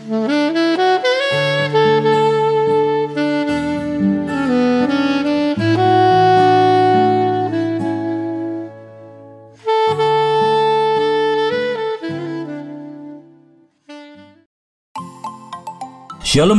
Shalom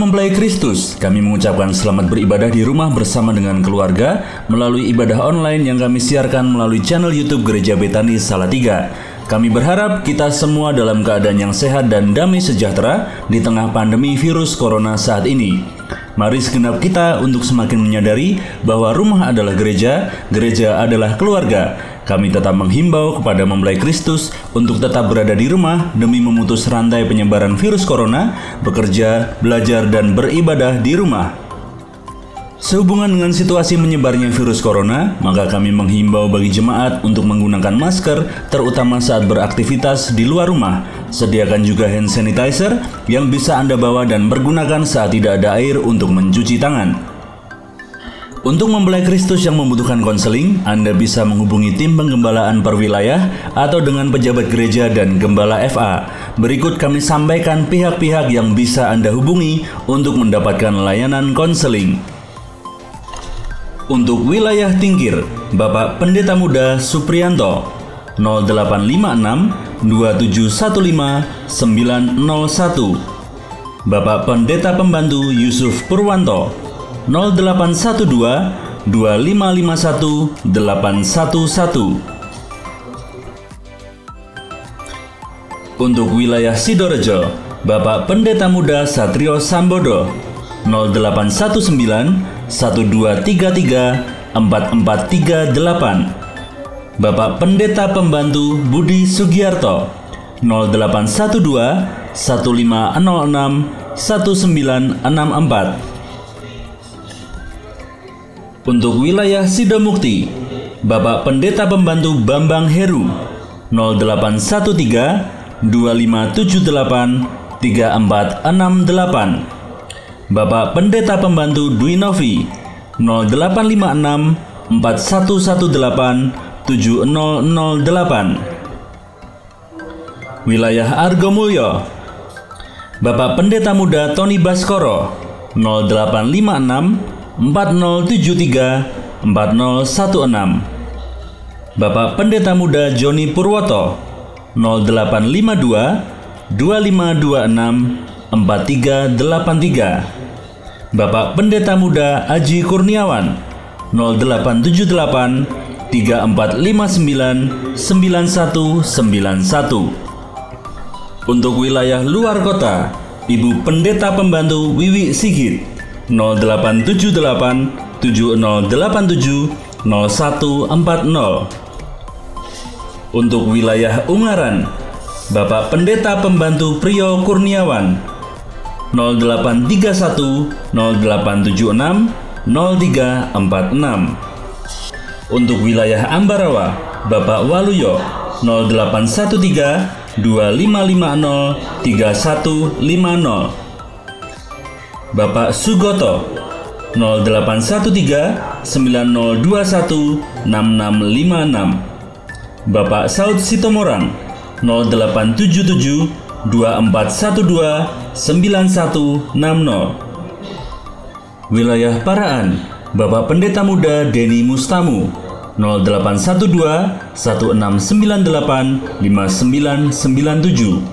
mempelai Kristus, kami mengucapkan selamat beribadah di rumah bersama dengan keluarga melalui ibadah online yang kami siarkan melalui channel YouTube Gereja Betani Salatiga. Kami berharap kita semua dalam keadaan yang sehat dan damai sejahtera di tengah pandemi virus corona saat ini. Mari segenap kita untuk semakin menyadari bahwa rumah adalah gereja, gereja adalah keluarga. Kami tetap menghimbau kepada mempelai Kristus untuk tetap berada di rumah demi memutus rantai penyebaran virus corona, bekerja, belajar, dan beribadah di rumah. Sehubungan dengan situasi menyebarnya virus corona, maka kami menghimbau bagi jemaat untuk menggunakan masker, terutama saat beraktivitas di luar rumah. Sediakan juga hand sanitizer yang bisa Anda bawa dan pergunakan saat tidak ada air untuk mencuci tangan. Untuk mempelai Kristus yang membutuhkan konseling, Anda bisa menghubungi tim penggembalaan per wilayah atau dengan pejabat gereja dan gembala FA. Berikut kami sampaikan pihak-pihak yang bisa Anda hubungi untuk mendapatkan layanan konseling. Untuk wilayah Tingkir, Bapak Pendeta Muda Supriyanto, 0856 2715 901. Bapak Pendeta Pembantu Yusuf Purwanto, 0812 2551 811. Untuk wilayah Sidorejo, Bapak Pendeta Muda Satrio Sambodo, 0819 1233 4438. Bapak Pendeta Pembantu Budi Sugiarto, 0812 1506 1964. Untuk wilayah Sidomukti, Bapak Pendeta Pembantu Bambang Heru, 0813 2578 3468. Bapak Pendeta Pembantu Dwi Novi, 0856 4118 7008. Wilayah Argomulyo, Bapak Pendeta Muda Tony Baskoro, 0856 4073 4016. Bapak Pendeta Muda Joni Purwoto, 0852 2526 4383. Bapak Pendeta Muda Aji Kurniawan, 0878 3459 9191. Untuk wilayah luar kota, Ibu Pendeta Pembantu Wiwi Sigit, 0878 7087 0140. Untuk wilayah Ungaran, Bapak Pendeta Pembantu Priyo Kurniawan, 0831 0876 0346. Untuk wilayah Ambarawa, Bapak Waluyo, 0813 2550 3150. Bapak Sugoto, 0813 9021 6656. Bapak Saud Sitomorang, 0877 2412 9160. Wilayah Paraan, Bapak Pendeta Muda Denny Mustamu, 0812 1698 5997.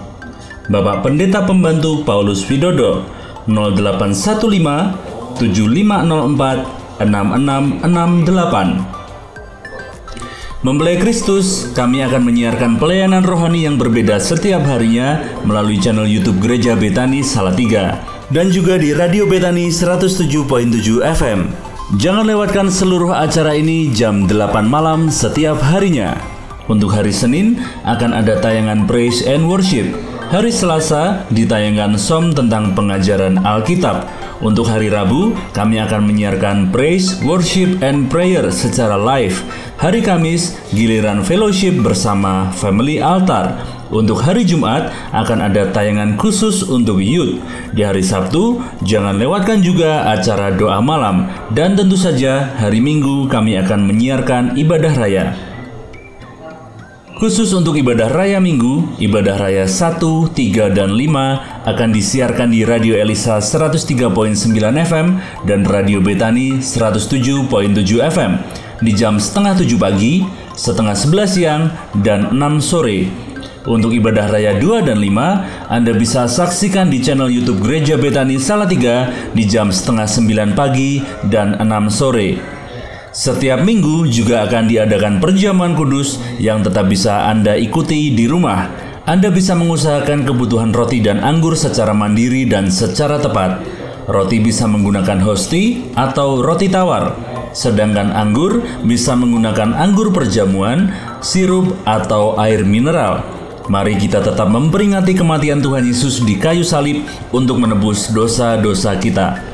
Bapak Pendeta Pembantu Paulus Widodo, 0815 7504 6668. Mempelai Kristus, kami akan menyiarkan pelayanan rohani yang berbeda setiap harinya melalui channel YouTube Gereja Betani Salatiga dan juga di Radio Betani 107.7 FM. Jangan lewatkan seluruh acara ini jam 8 malam setiap harinya. Untuk hari Senin akan ada tayangan Praise and Worship. Hari Selasa ditayangkan som tentang pengajaran Alkitab. Untuk hari Rabu, kami akan menyiarkan Praise, Worship, and Prayer secara live. Hari Kamis, giliran fellowship bersama Family Altar. Untuk hari Jumat, akan ada tayangan khusus untuk youth. Di hari Sabtu, jangan lewatkan juga acara doa malam. Dan tentu saja, hari Minggu kami akan menyiarkan ibadah raya. Khusus untuk ibadah raya Minggu, ibadah raya 1, 3, dan 5 akan disiarkan di Radio Elisa 103.9 FM dan Radio Betani 107.7 FM di jam setengah 7 pagi, setengah 11 siang, dan 6 sore. Untuk ibadah raya 2 dan 5, Anda bisa saksikan di channel YouTube Gereja Betani Salatiga di jam setengah 9 pagi dan 6 sore. Setiap minggu juga akan diadakan perjamuan kudus yang tetap bisa Anda ikuti di rumah. Anda bisa mengusahakan kebutuhan roti dan anggur secara mandiri dan secara tepat. Roti bisa menggunakan hosti atau roti tawar, sedangkan anggur bisa menggunakan anggur perjamuan, sirup, atau air mineral. Mari kita tetap memperingati kematian Tuhan Yesus di kayu salib untuk menebus dosa-dosa kita.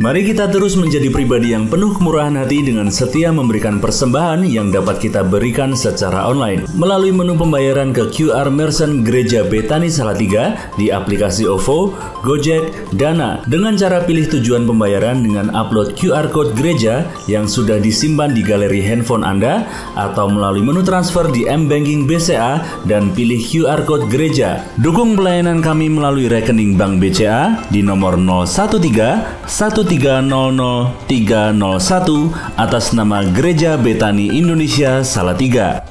Mari kita terus menjadi pribadi yang penuh kemurahan hati dengan setia memberikan persembahan yang dapat kita berikan secara online melalui menu pembayaran ke QR Merchant Gereja Betani Salatiga di aplikasi OVO, Gojek, Dana dengan cara pilih tujuan pembayaran dengan upload QR Code gereja yang sudah disimpan di galeri handphone Anda atau melalui menu transfer di M-Banking BCA dan pilih QR Code gereja. Dukung pelayanan kami melalui rekening Bank BCA di nomor 013-1300301 atas nama Gereja Betani Indonesia Salatiga.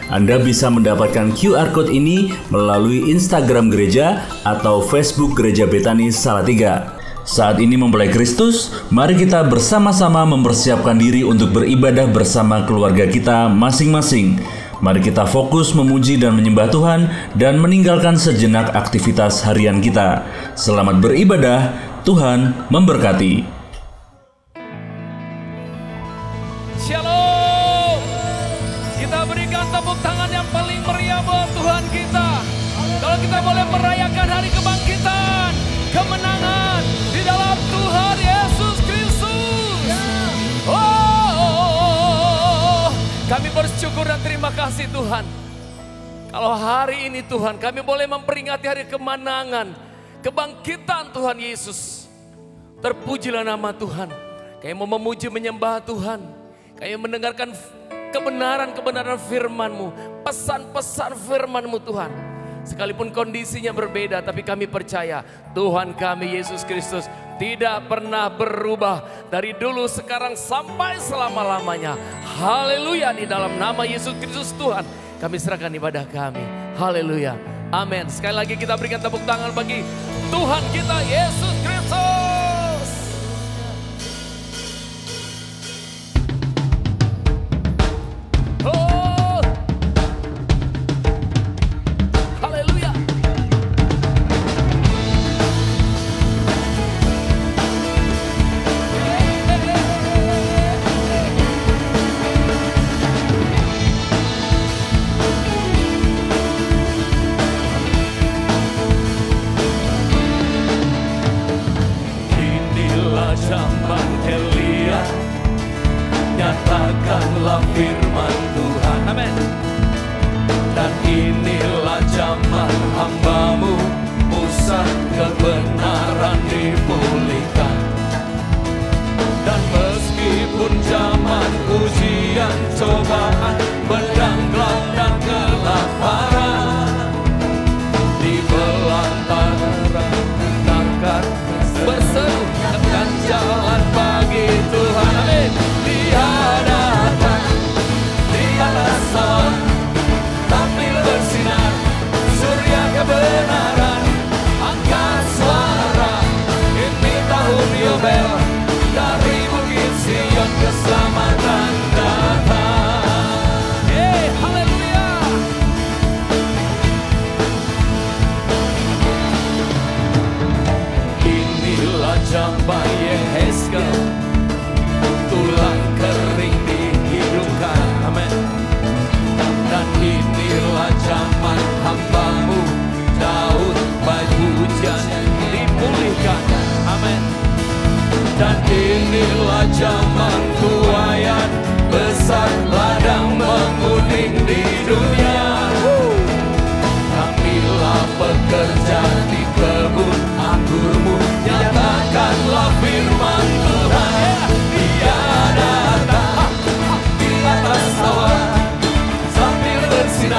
Anda bisa mendapatkan QR Code ini melalui Instagram gereja atau Facebook Gereja Betani Salatiga. Saat ini mempelai Kristus, mari kita bersama-sama mempersiapkan diri untuk beribadah bersama keluarga kita masing-masing. Mari kita fokus memuji dan menyembah Tuhan dan meninggalkan sejenak aktivitas harian kita. Selamat beribadah, Tuhan memberkati. Shalom. Kita berikan tepuk tangan yang paling meriah buat Tuhan kita. Kalau kita boleh merayakan hari kebangkitan, kemenangan di dalam Tuhan Yesus Kristus. Oh, kami bersyukur dan terima kasih Tuhan. Kalau hari ini Tuhan kami boleh memperingati hari kemenangan, kebangkitan Tuhan Yesus. Terpujilah nama Tuhan. Kami mau memuji menyembah Tuhan. Kami mendengarkan kebenaran-kebenaran firman-Mu, pesan-pesan firman-Mu Tuhan. Sekalipun kondisinya berbeda, tapi kami percaya Tuhan kami Yesus Kristus tidak pernah berubah dari dulu, sekarang, sampai selama-lamanya. Haleluya, di dalam nama Yesus Kristus Tuhan kami serahkan ibadah kami. Haleluya, amin. Sekali lagi kita berikan tepuk tangan bagi Tuhan kita Yesus Kristus. Oh, haleluya. Inilah zaman Elia, nyatakanlah firman Tuhan. Amin. Dan inilah zaman hamba-Mu Musa, kebenaran dipulihkan. Dan meskipun zaman ujian, cobaan, pedang gelap dan kelaparan, di belantara tangkar berseru akan jalan bagi Tuhan. Amin. Tampil bersinar surya kebenaran, angkat suara, ini tahun Yobel, dari Bukit Sion keselamatan datang. Haleluya. Inilah zaman Yehezkel, tulang kering dihidupkan. Amin. Dan inilah zaman hamba-Mu Daud, baju hujan dipulihkan. Amin. Dan inilah zaman tuaian besar, ladang menguning di dunia. Kamilah pekerja di kebun anggur-Mu, nyatakanlah firman Tuhan. Dia datang di atas awan sambil bersinar.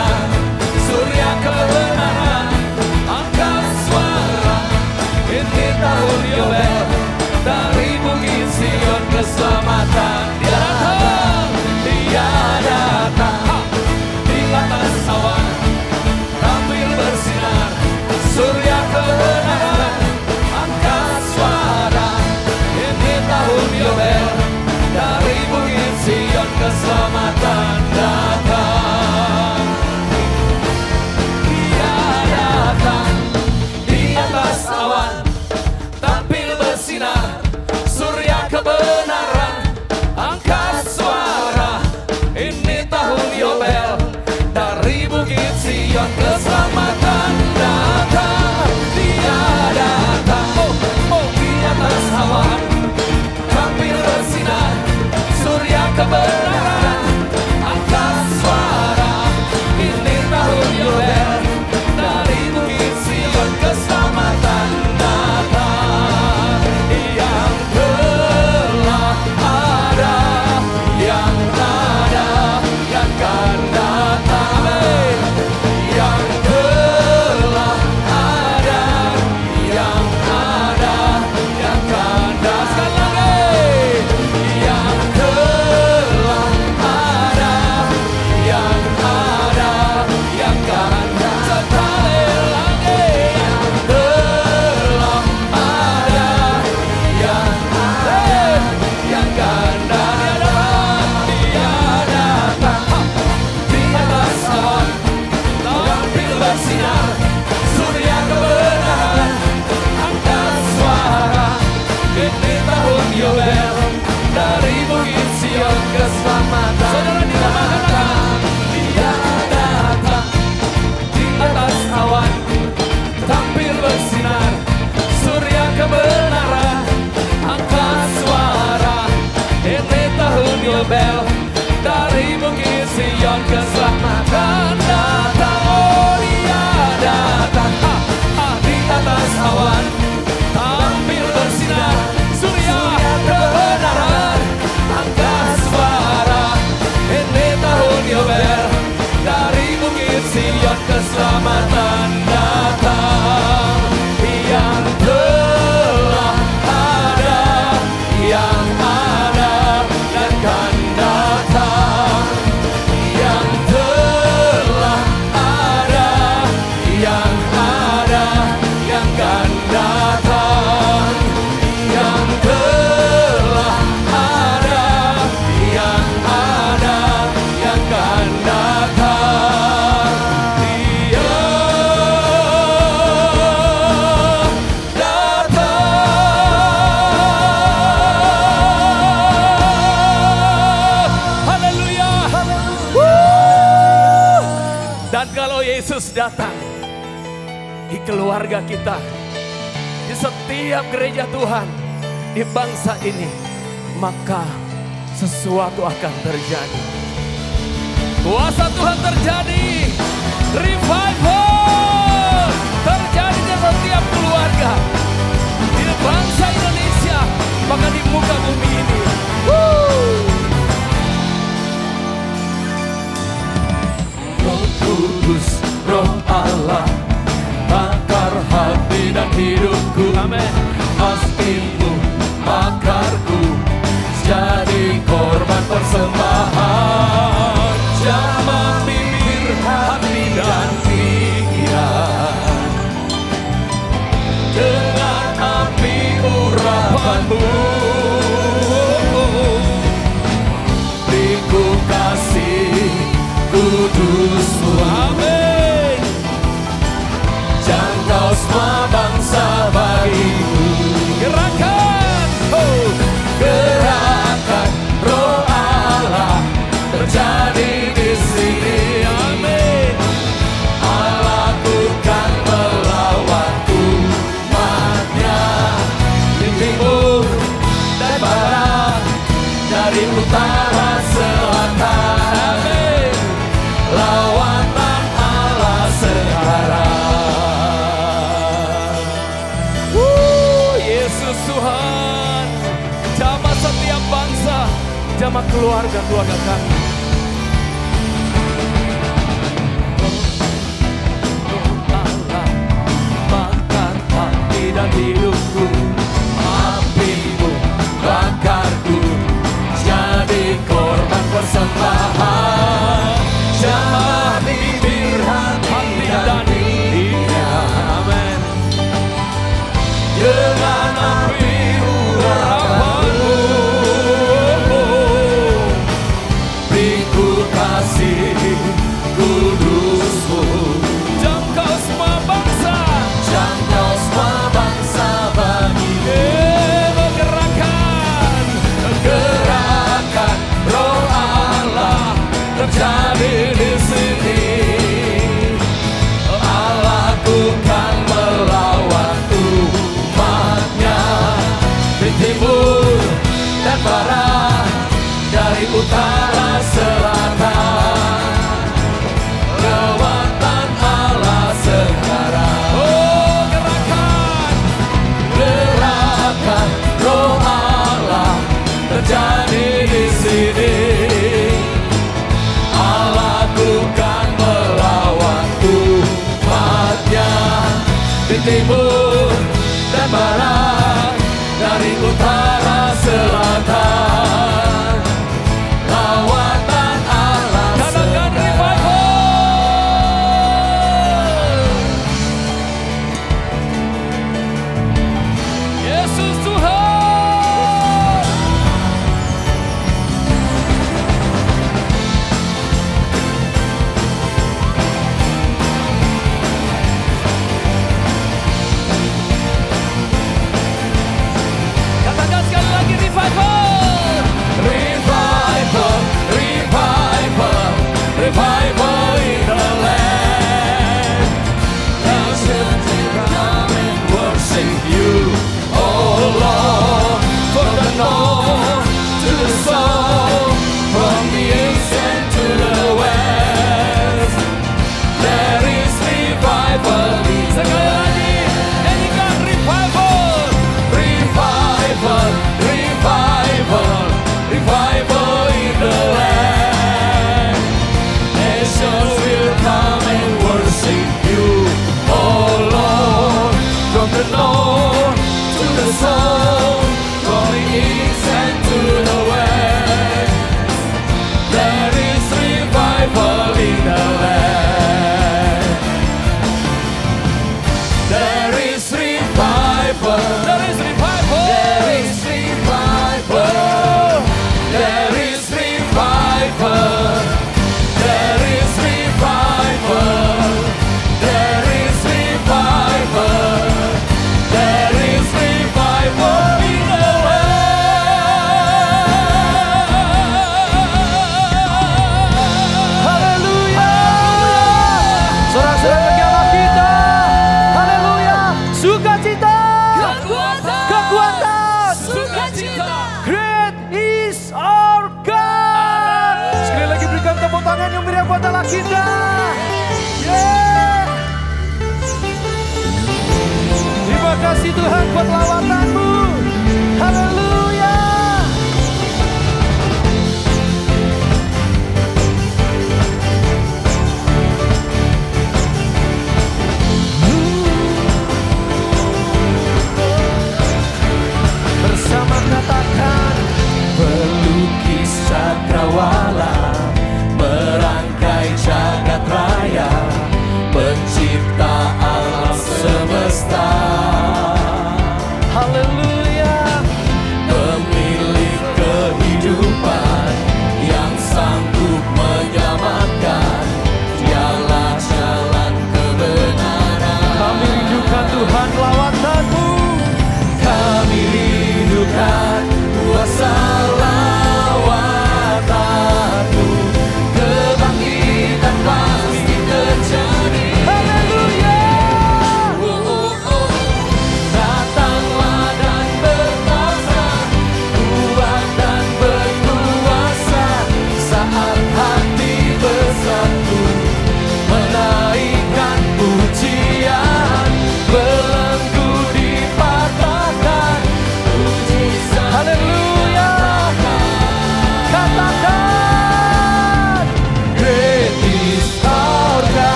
datang di keluarga kita, di setiap gereja Tuhan, di bangsa ini, maka sesuatu akan terjadi. Kuasa Tuhan terjadi, revival terjadi di setiap keluarga, di bangsa Indonesia, maka di muka bumi ini. Roh Kudus, Roh Allah, bakar hati dan hidupku. Amin. Pastimu bakarku, jadi korban persembahan. Jamah bibir, hati dan pikiran dengan api urapanmu. Beriku kasih kudusmu. Amin. Jangkau semua bangsa bagiku. Gerakan, gerakan Roh Allah terjadi di sini. Amin. Allah bukan melawan umatnya, di timur dan barat, dari utara selatan. Amin. Lawatan Allah sekarang. Yesus Tuhan, jamah setiap bangsa, jamah keluarga-keluarga kami. Allah bakar hati dan hidupku, apimu bakarku, jadi korban persembahan. Jamah bibir, hati dan pikiran. Amin. Dengan api urapanmu, beriku kasih kudusmu. Jangkau semua bangsa, jangkau semua bangsa bagimu. Gerakan, gerakan Roh Allah terjadi di sini. Allah bukan melawan umatnya, di timur dan barat, dari utara selatan. Lawatan Allah sekarang. Oh, gerakan, gerakan Roh Allah terjadi di sini. Allah bukan melawan umatnya, di timur dan barat, dari utara selatan. Lawatan Allah sekarang. Yesus Tuhan. Katakan sekali lagi, revival. Revival, revival, revival in the land. Nations will come and worship you, oh Lord. From the north to the south, from the east and to the west, there is revival. Sekali lagi, nyanyikan revival, revival, revival, revival in the land. Nations will come and worship you, oh Lord. From the north to the south, from the east and to the west, there is revival in the land. There is revival. There is revival. There is revival. There is revival. There is revival. There is revival. There is revival in the land.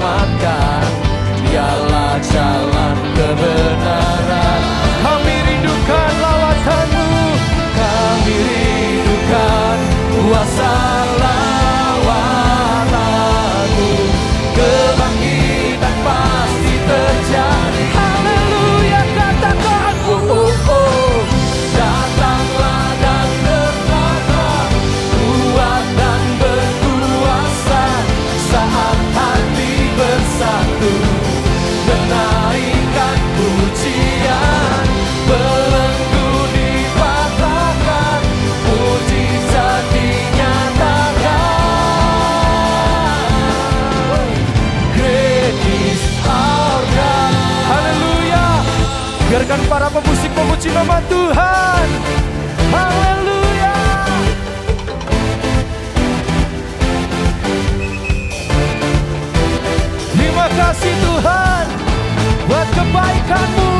selamatkan, dialah jalan kebenaran. Kami rindukan lawatan-Mu, kami rindukan kuasa lawatan-Mu. Kebangkitan pasti terjadi. Haleluya, katakan oh oh oh. Datanglah dan berkata, kuat dan berkuasa, saat hati bersatu menaikkan pujian. Belenggu dipatahkan, mujizat dinyatakan. Great is our God. Haleluya. Biarkan para pemusik memuji nama Tuhan. Haleluya. Terima kasih Tuhan buat kebaikan-Mu.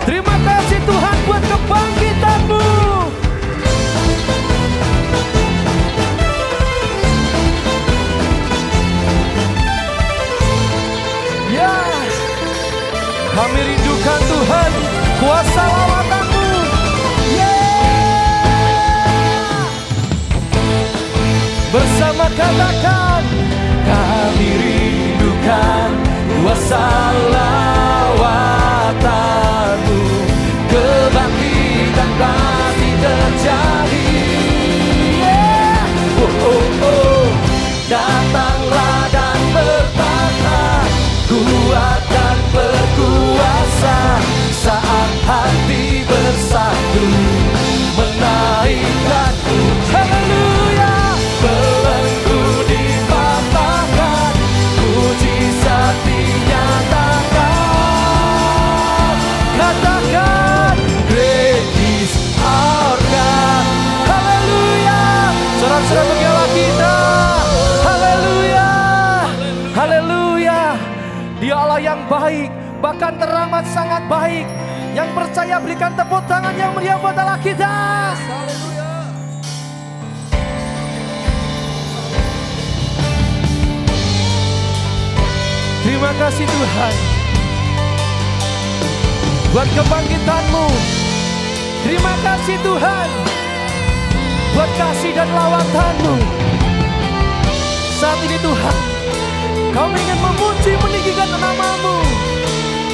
Terima kasih Tuhan buat kebangkitan-Mu. Ya, kami rindukan Tuhan kuasa lawatan-Mu. Bersama katakan, kami rindukan kuasa lawatan-Mu. Kebangkitan pasti terjadi. Oh oh oh. Datanglah dan bertata, kuat dan berkuasa, saat hati bersatu menaikkan pujian. Haleluya. Belenggu dipatahkan, mujizat dinyatakan. Katakan, great is our God. Haleluya. Sorak-sorak bagi Allah kita. Haleluya. Haleluya. Dia Allah yang baik, bahkan teramat sangat baik. Yang percaya berikan tepuk tangan yang meriah buat Allah kita. Haleluya. Terima kasih Tuhan buat kebangkitan-Mu. Terima kasih Tuhan buat kasih dan lawatan-Mu. Saat ini Tuhan, kami ingin memuji meninggikan nama-Mu.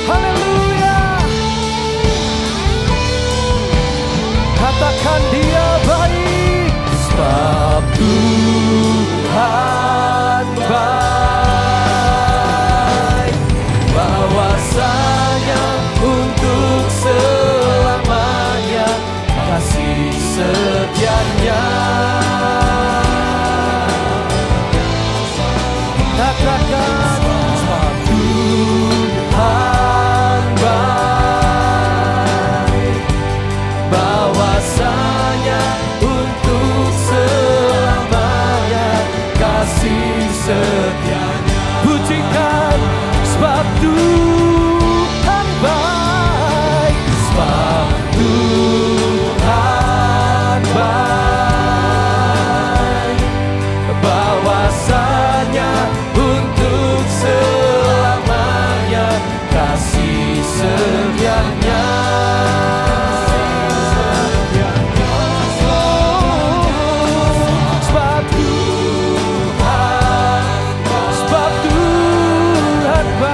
Haleluya. Katakan Dia baik, sebab Tuhan baik. Bahwasanya untuk selamanya kasih setianya. Katakan sebab Tuhan baik. Bahwasanya untuk selamanya kasih setianya. Pujikan sebab Tuhan baik. Sebab Tuhan baik. Bahwasanya untuk selamanya kasih setianya. Sebab Tuhan baik.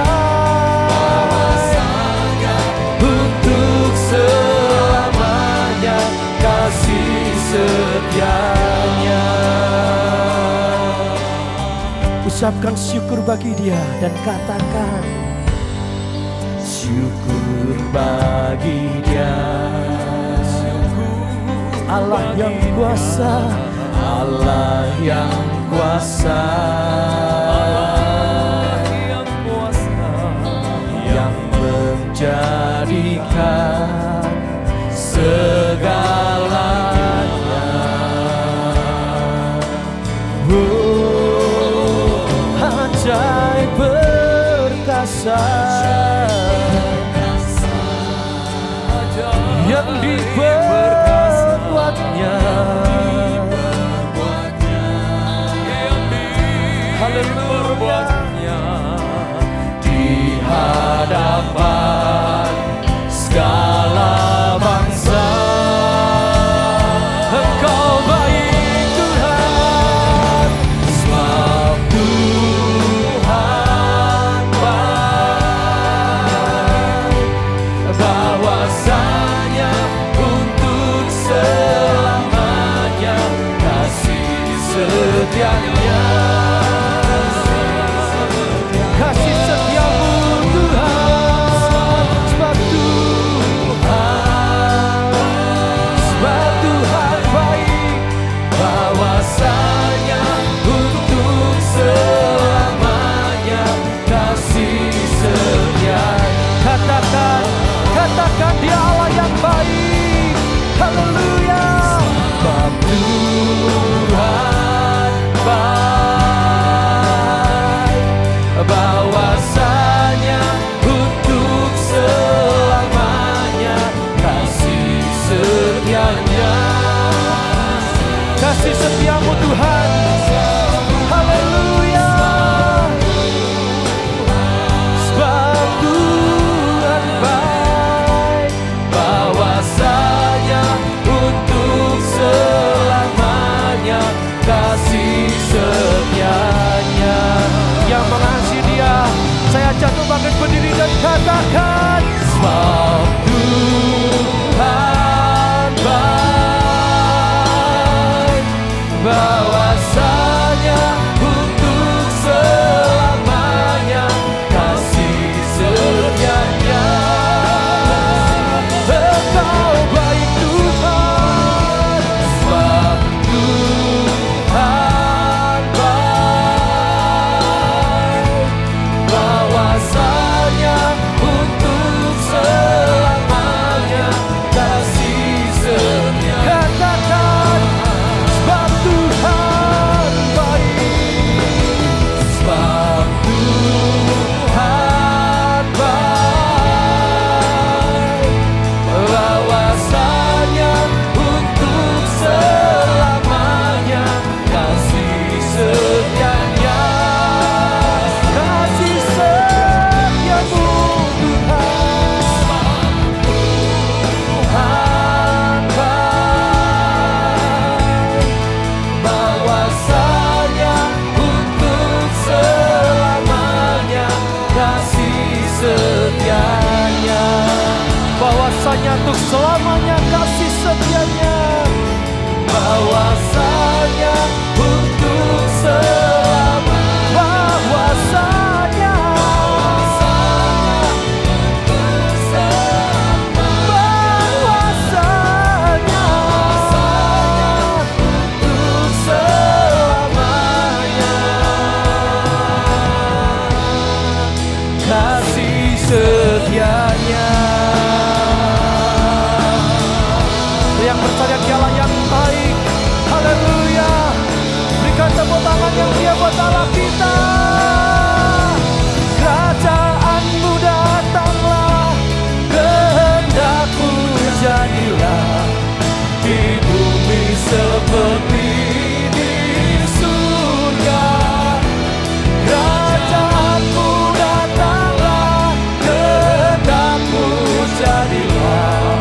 Untuk selamanya kasih setianya. Ucapkan syukur bagi Dia dan katakan, syukur bagi Dia. Allah yang kuasa, Allah yang kuasa, yang menjadikan segalanya. Oh, ajaib perkasa yang diperbuatnya. Haleluya. bahwasanya untuk selamanya kasih setianya. Kasih setiamu Tuhan, haleluya. Sebab Tuhan baik, bahwasanya untuk selamanya kasih setianya. Yang mengasihi Dia, saya jatuh bangkit berdiri dan katakan, sebab Tuhan baik, bahwasanya untuk selamanya kasih setianya. Engkau baik Tuhan, sebab Tuhan baik, bahwasanya untuk selamanya kasih setianya. Katakan, sebab Tuhan baik, sebab Tuhan baik, bahwasanya untuk selamanya kasih setianya. Kasih setiamu Tuhan, Tuhan baik, bahwasanya untuk selamanya kasih setianya. Bahwasanya untuk selamanya kasih setianya. Bahwasanya untuk selamanya. Bahwasanya untuk selamanya. Bahwasanya untuk selamanya kasih setianya. Yang percaya Dialah yang baik, haleluya. Berikan tepuk tangan yang dia buat Allah kita. Kerajaan-Mu datanglah, kehendak-Mu jadilah di bumi seperti di surga. Kerajaan-Mu datanglah, kehendak-Mu jadilah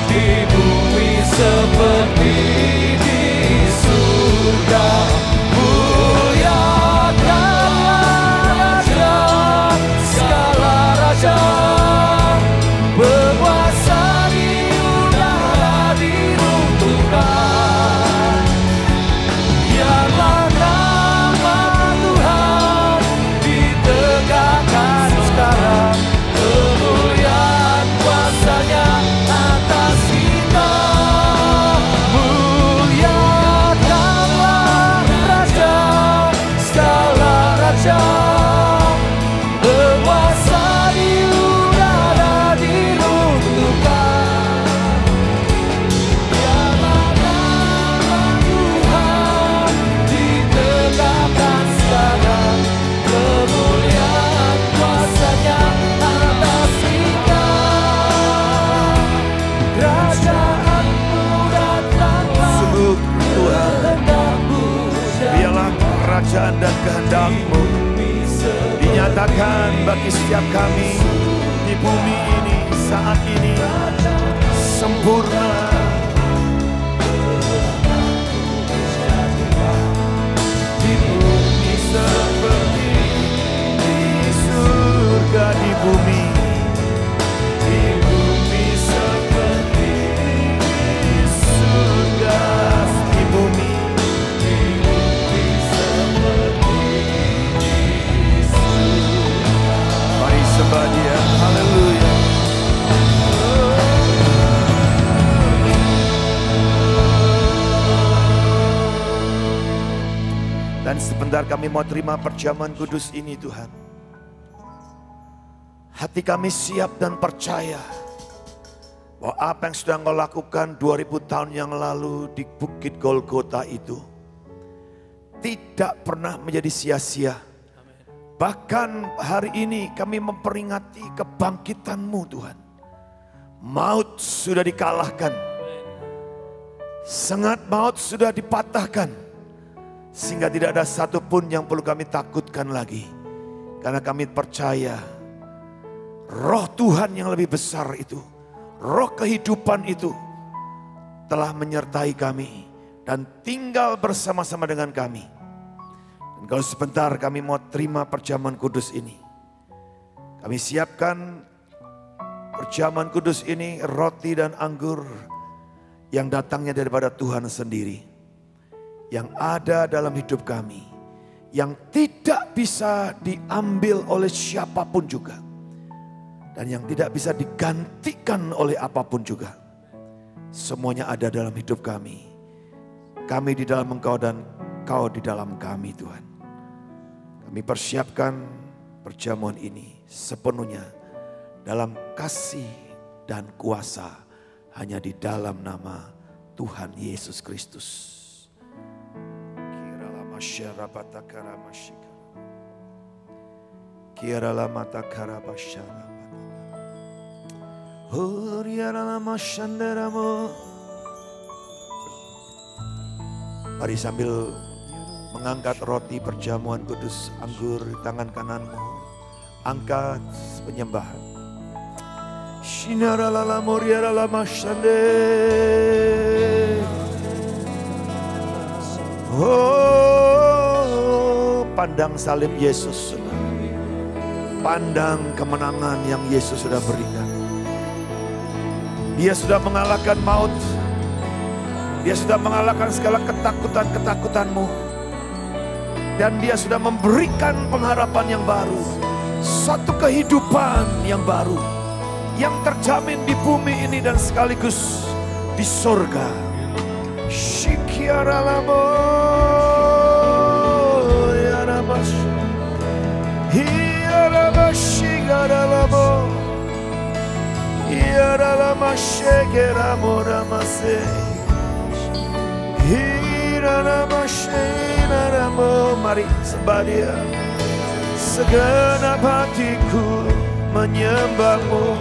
di bumi seperti di surga. Muliakanlah Raja, segala raja, berkuasa di udara diruntuhkan. Biarlah nama Tuhan ditegakkan sekarang, kemuliaan kuasa-Nya atas kita. Muliakanlah Raja, segala raja, berkuasa di udara diruntuhkan. Biarlah nama Tuhan ditegakkan sekarang, kemuliaan kuasa-Nya atas kita. Kerajaan-Mu datanglah, Sungguh Tuhan, kehendak-Mu biarlah kerajaan dan kehendak-Mu dinyatakan bagi setiap kami di bumi ini saat ini sempurna. Di bumi seperti di surga, di bumi seperti di surga, di bumi seperti di surga. Mari sembah Dia, haleluya. Dan sebentar kami mau terima perjamuan kudus ini Tuhan. Hati kami siap dan percaya bahwa apa yang sudah Engkau lakukan 2000 tahun yang lalu di Bukit Golgota itu tidak pernah menjadi sia-sia. Bahkan hari ini kami memperingati kebangkitan-Mu Tuhan. Maut sudah dikalahkan. Sengat maut sudah dipatahkan. Sehingga tidak ada satupun yang perlu kami takutkan lagi. Karena kami percaya Roh Tuhan yang lebih besar itu, Roh kehidupan itu telah menyertai kami dan tinggal bersama-sama dengan kami. Dan kalau sebentar kami mau terima perjamuan kudus ini, kami siapkan perjamuan kudus ini, roti dan anggur yang datangnya daripada Tuhan sendiri, yang ada dalam hidup kami, yang tidak bisa diambil oleh siapapun juga, dan yang tidak bisa digantikan oleh apapun juga. Semuanya ada dalam hidup kami. Kami di dalam Engkau dan Engkau di dalam kami Tuhan. Kami persiapkan perjamuan ini sepenuhnya dalam kasih dan kuasa hanya di dalam nama Tuhan Yesus Kristus. Mari sambil mengangkat roti perjamuan kudus anggur di tangan kananmu, angkat penyembahan. Oh, pandang salib Yesus, pandang kemenangan yang Yesus sudah berikan. Dia sudah mengalahkan maut. Dia sudah mengalahkan segala ketakutan-ketakutanmu. Dan dia sudah memberikan pengharapan yang baru. Suatu kehidupan yang baru. Yang terjamin di bumi ini dan sekaligus di surga. Shikiaralamo yarabash. Hiarabashigaralamo. Hiaralamashegeramo ramase. Mari sembah Dia. Segenap hatiku menyembah-Mu,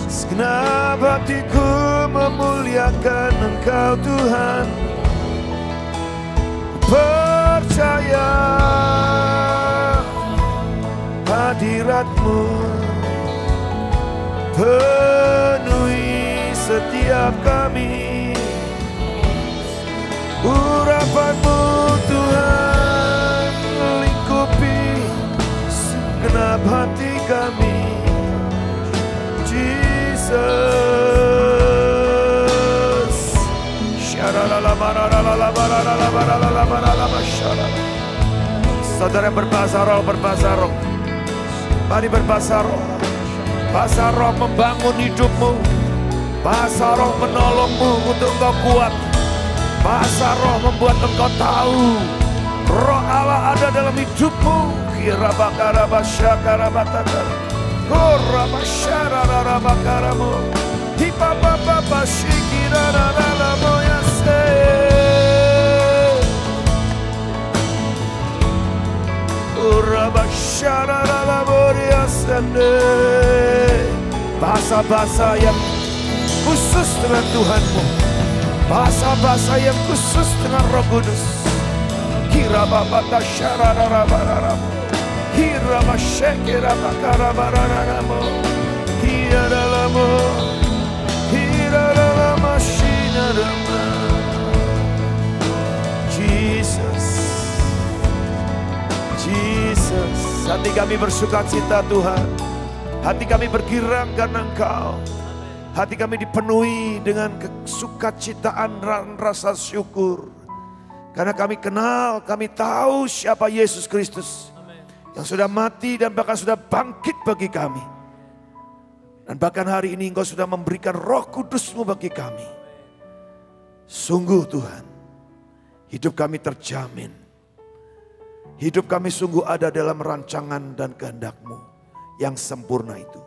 segenap hatiku memuliakan Engkau Tuhan. Percaya hadirat-Mu penuhi setiap kami. Urapan-Mu Tuhan lingkupi segenap hati kami. Jesus. Saudara berbahasa roh, berbahasa roh. Mari berbahasa roh. Bahasa roh membangun hidupmu. Bahasa roh menolongmu untuk engkau kuat. Bahasa roh membuat engkau tahu Roh Allah ada dalam hidupmu. Kira bakara basyakara batakara. Kora basyara rabakaramu. Hipa baba basyikira raramo yase. Kora basyara raramo yasende. Bahasa-bahasa yang khusus dengan Tuhanmu. Bahasa-bahasa yang khusus dengan Roh Kudus. Kira babata syarara bararamu. Kira masyekira bakara bararamu. Kira dalamo. Kira dalama shinarama. Jesus. Jesus. Hati kami bersuka cita Tuhan. Hati kami bergirang karena Engkau. Hati kami dipenuhi dengan kesukacitaan dan rasa syukur. Karena kami kenal, kami tahu siapa Yesus Kristus. Yang sudah mati dan bahkan sudah bangkit bagi kami. Dan bahkan hari ini Engkau sudah memberikan Roh Kudus-Mu bagi kami. Sungguh Tuhan, hidup kami terjamin. Hidup kami sungguh ada dalam rancangan dan kehendak-Mu yang sempurna itu.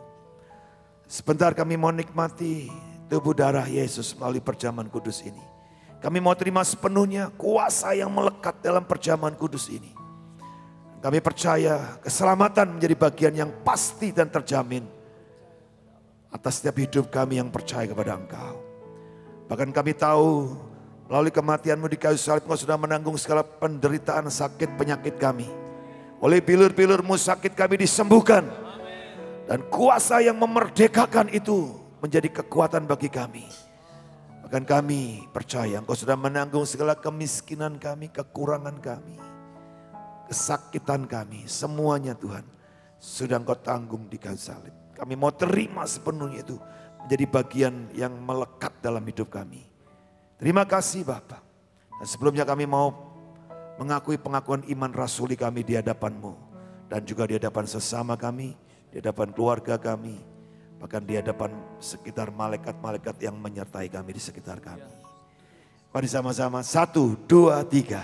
Sebentar kami mau nikmati tubuh darah Yesus melalui perjamuan kudus ini. Kami mau terima sepenuhnya kuasa yang melekat dalam perjamuan kudus ini. Kami percaya keselamatan menjadi bagian yang pasti dan terjamin atas setiap hidup kami yang percaya kepada Engkau. Bahkan kami tahu melalui kematian-Mu di kayu salib Engkau sudah menanggung segala penderitaan sakit penyakit kami. Oleh bilur-bilur-Mu sakit kami disembuhkan. Dan kuasa yang memerdekakan itu menjadi kekuatan bagi kami. Bahkan kami percaya Engkau sudah menanggung segala kemiskinan kami, kekurangan kami, kesakitan kami. Semuanya Tuhan sudah Engkau tanggung di kayu salib. Kami mau terima sepenuhnya itu menjadi bagian yang melekat dalam hidup kami. Terima kasih Bapa. Dan sebelumnya kami mau mengakui pengakuan iman rasuli kami di hadapan-Mu. Dan juga di hadapan sesama kami, di hadapan keluarga kami. Bahkan di hadapan sekitar malaikat-malaikat yang menyertai kami di sekitar kami. Mari sama-sama, 1, 2, 3.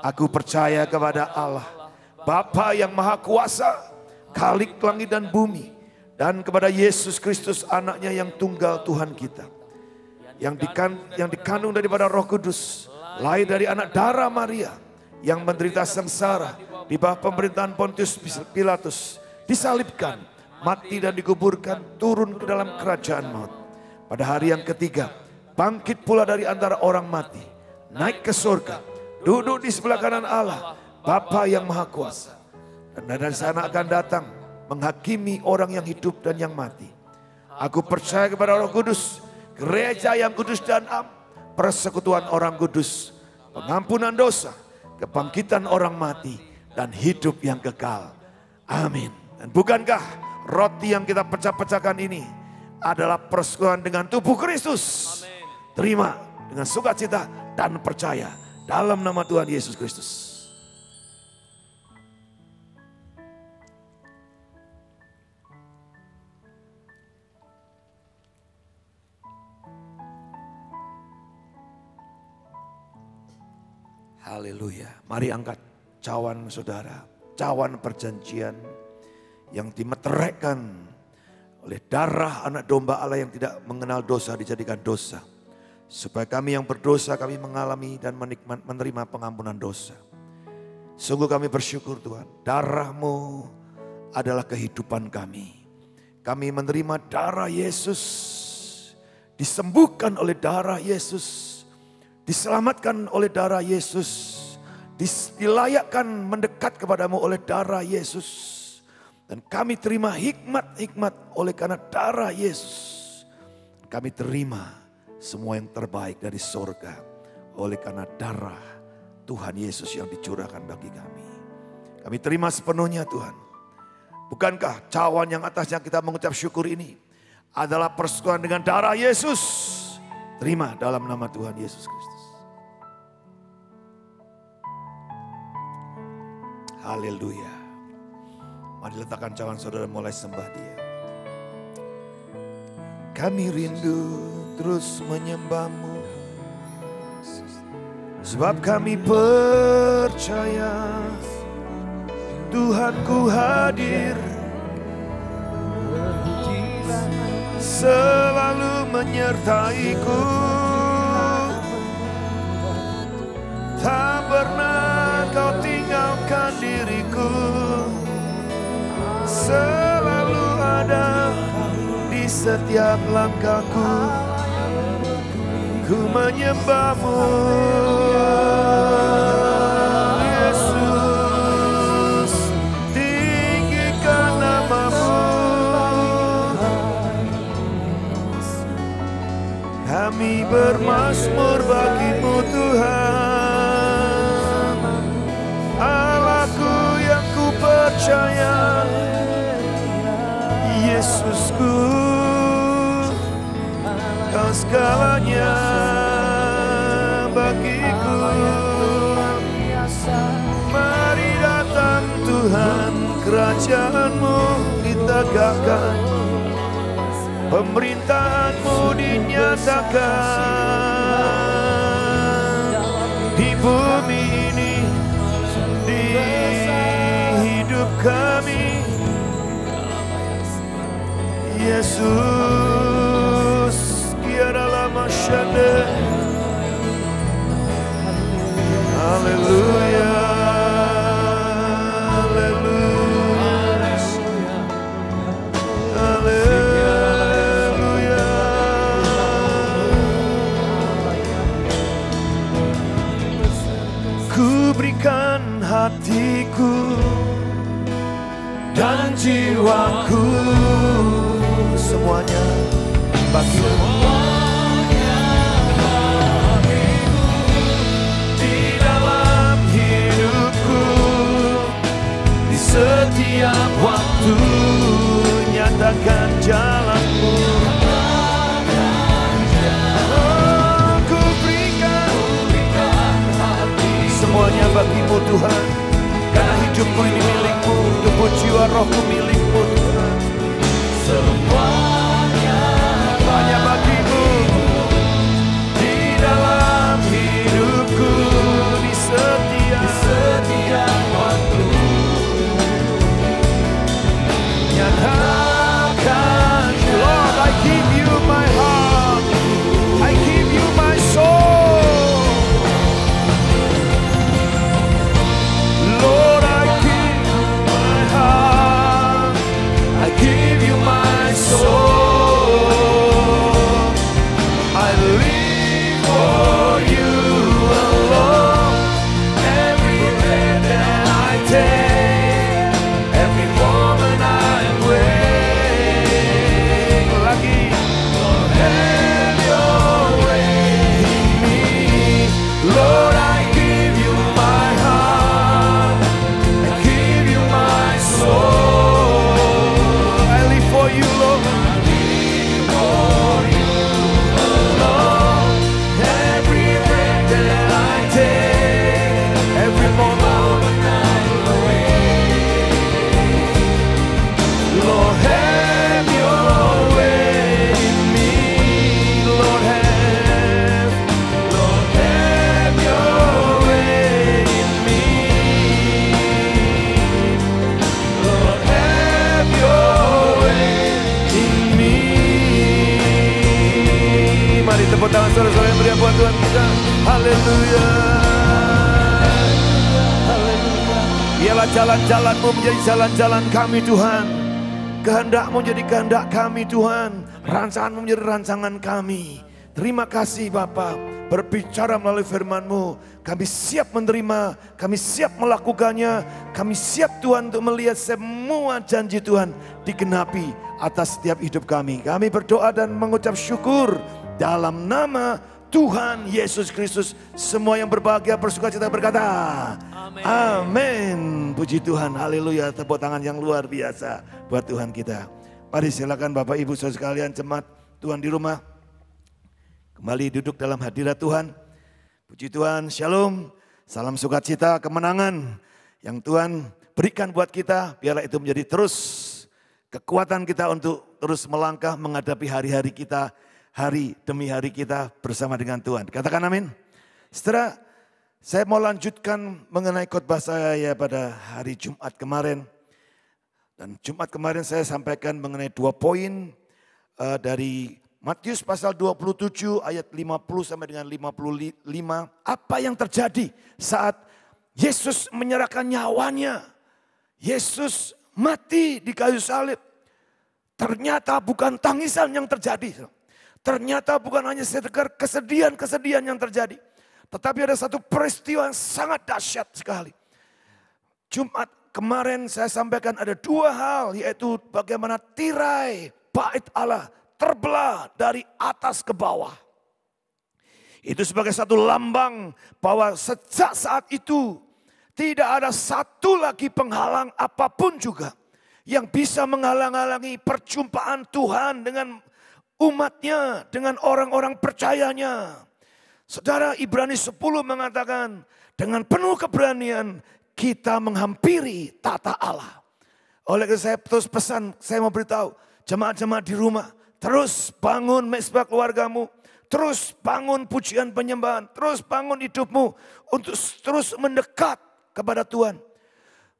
Aku percaya kepada Allah, Bapa yang Maha Kuasa, Khalik langit dan bumi. Dan kepada Yesus Kristus anaknya yang tunggal Tuhan kita. Yang dikandung daripada Roh Kudus. Lahir dari anak darah Maria. Yang menderita sengsara di bawah pemerintahan Pontius Pilatus. Disalibkan, mati dan dikuburkan, turun ke dalam kerajaan maut. Pada hari yang ketiga, bangkit pula dari antara orang mati. Naik ke surga, duduk di sebelah kanan Allah, Bapa yang Maha Kuasa. Dan dari sana akan datang menghakimi orang yang hidup dan yang mati. Aku percaya kepada Roh Kudus, gereja yang kudus dan am, persekutuan orang kudus, pengampunan dosa, kebangkitan orang mati, dan hidup yang kekal. Amin. Dan bukankah roti yang kita pecah-pecahkan ini adalah persekutuan dengan tubuh Kristus? Terima dengan sukacita dan percaya dalam nama Tuhan Yesus Kristus. Haleluya. Mari angkat cawan saudara, cawan perjanjian yang dimeteraikan oleh darah anak domba Allah yang tidak mengenal dosa dijadikan dosa. Supaya kami yang berdosa kami mengalami dan menerima pengampunan dosa. Sungguh kami bersyukur Tuhan, darah-Mu adalah kehidupan kami. Kami menerima darah Yesus, disembuhkan oleh darah Yesus. Diselamatkan oleh darah Yesus. Dilayakkan mendekat kepadamu oleh darah Yesus. Dan kami terima hikmat-hikmat oleh karena darah Yesus. Kami terima semua yang terbaik dari sorga. Oleh karena darah Tuhan Yesus yang dicurahkan bagi kami. Kami terima sepenuhnya Tuhan. Bukankah cawan yang atasnya kita mengucap syukur ini adalah persekutuan dengan darah Yesus? Terima dalam nama Tuhan Yesus Kristus. Haleluya. Mari letakkan cawan saudara, mulai sembah Dia. Kami rindu terus menyembah-Mu, sebab kami percaya Tuhanku hadir, selalu menyertaiku, tak pernah Kau tinggalkan diriku, selalu ada di setiap langkahku. Ku menyembah-Mu Yesus, tinggikan nama-Mu. Kami bermazmur bagi-Mu Tuhan, Allahku yang ku percaya, Yesusku, Kau segalanya bagiku. Mari datang Tuhan, kerajaan-Mu ditegakkan, pemerintahan-Mu dinyatakan di bumi ini, di hidup kami. Yesus, kiara lama syade. Haleluya, dan jiwaku. Semuanya bagimu. Di dalam hidupku, di setiap waktu, nyatakan jalanmu. Oh, ku berikan semuanya bagimu Tuhan. Karena hidupku ini milikmu, tubuh jiwa rohku milikmu Tuhan. Semuanya hanya bagimu. Di dalam hidupku, di setiap waktu, nyatakan, Lord, I give you my heart, I give you my soul. Lord, I give you my heart, I give you my soul. I live for you alone. Every breath that I take, every moment I wake. Lagi, Lord, have your way in me. Lord, I give you my heart, I give you my soul. I live for you, Lord. I live for you alone. Every breath that I take, every moment I wake. Lord, have your way in me. Lord, have your way in me. Lord, have your way in me. Mari tepuk tangan saudara-saudara yang berikan buat Tuhan kita. Haleluya. Haleluya. Biarlah jalan-jalanmu menjadi jalan-jalan kami Tuhan. Kehendakmu menjadi kehendak kami Tuhan. Rancanganmu menjadi rancangan kami. Terima kasih Bapa. Berbicara melalui firman-Mu. Kami siap menerima. Kami siap melakukannya. Kami siap Tuhan untuk melihat semua janji Tuhan digenapi atas setiap hidup kami. Kami berdoa dan mengucap syukur dalam nama Tuhan Yesus Kristus. Semua yang berbahagia bersukacita berkata Amin. Amin. Puji Tuhan. Haleluya. Tepuk tangan yang luar biasa buat Tuhan kita. Mari silakan Bapak Ibu saudara sekalian, jemaat Tuhan di rumah, kembali duduk dalam hadirat Tuhan. Puji Tuhan. Shalom. Salam sukacita, kemenangan yang Tuhan berikan buat kita. Biarlah itu menjadi terus kekuatan kita untuk terus melangkah menghadapi hari-hari kita, hari demi hari kita bersama dengan Tuhan. Katakan amin. Setelah saya mau lanjutkan mengenai khotbah saya pada hari Jumat kemarin. Dan Jumat kemarin saya sampaikan mengenai 2 poin dari Matius pasal 27 ayat 50 sampai dengan 55. Apa yang terjadi saat Yesus menyerahkan nyawanya. Yesus mati di kayu salib. Ternyata bukan tangisan yang terjadi. Ternyata bukan hanya sekedar kesedihan-kesedihan yang terjadi. Tetapi ada satu peristiwa yang sangat dahsyat sekali. Jumat kemarin saya sampaikan ada 2 hal, yaitu bagaimana tirai bait Allah terbelah dari atas ke bawah. Itu sebagai satu lambang bahwa sejak saat itu tidak ada satu lagi penghalang apapun juga yang bisa menghalang-halangi perjumpaan Tuhan dengan umatnya, dengan orang-orang percayanya. Saudara, Ibrani 10 mengatakan dengan penuh keberanian kita menghampiri tata Allah. Oleh karena saya terus pesan, saya mau beritahu jemaat-jemaat di rumah, terus bangun mesbah keluargamu, terus bangun pujian penyembahan, terus bangun hidupmu untuk terus mendekat kepada Tuhan.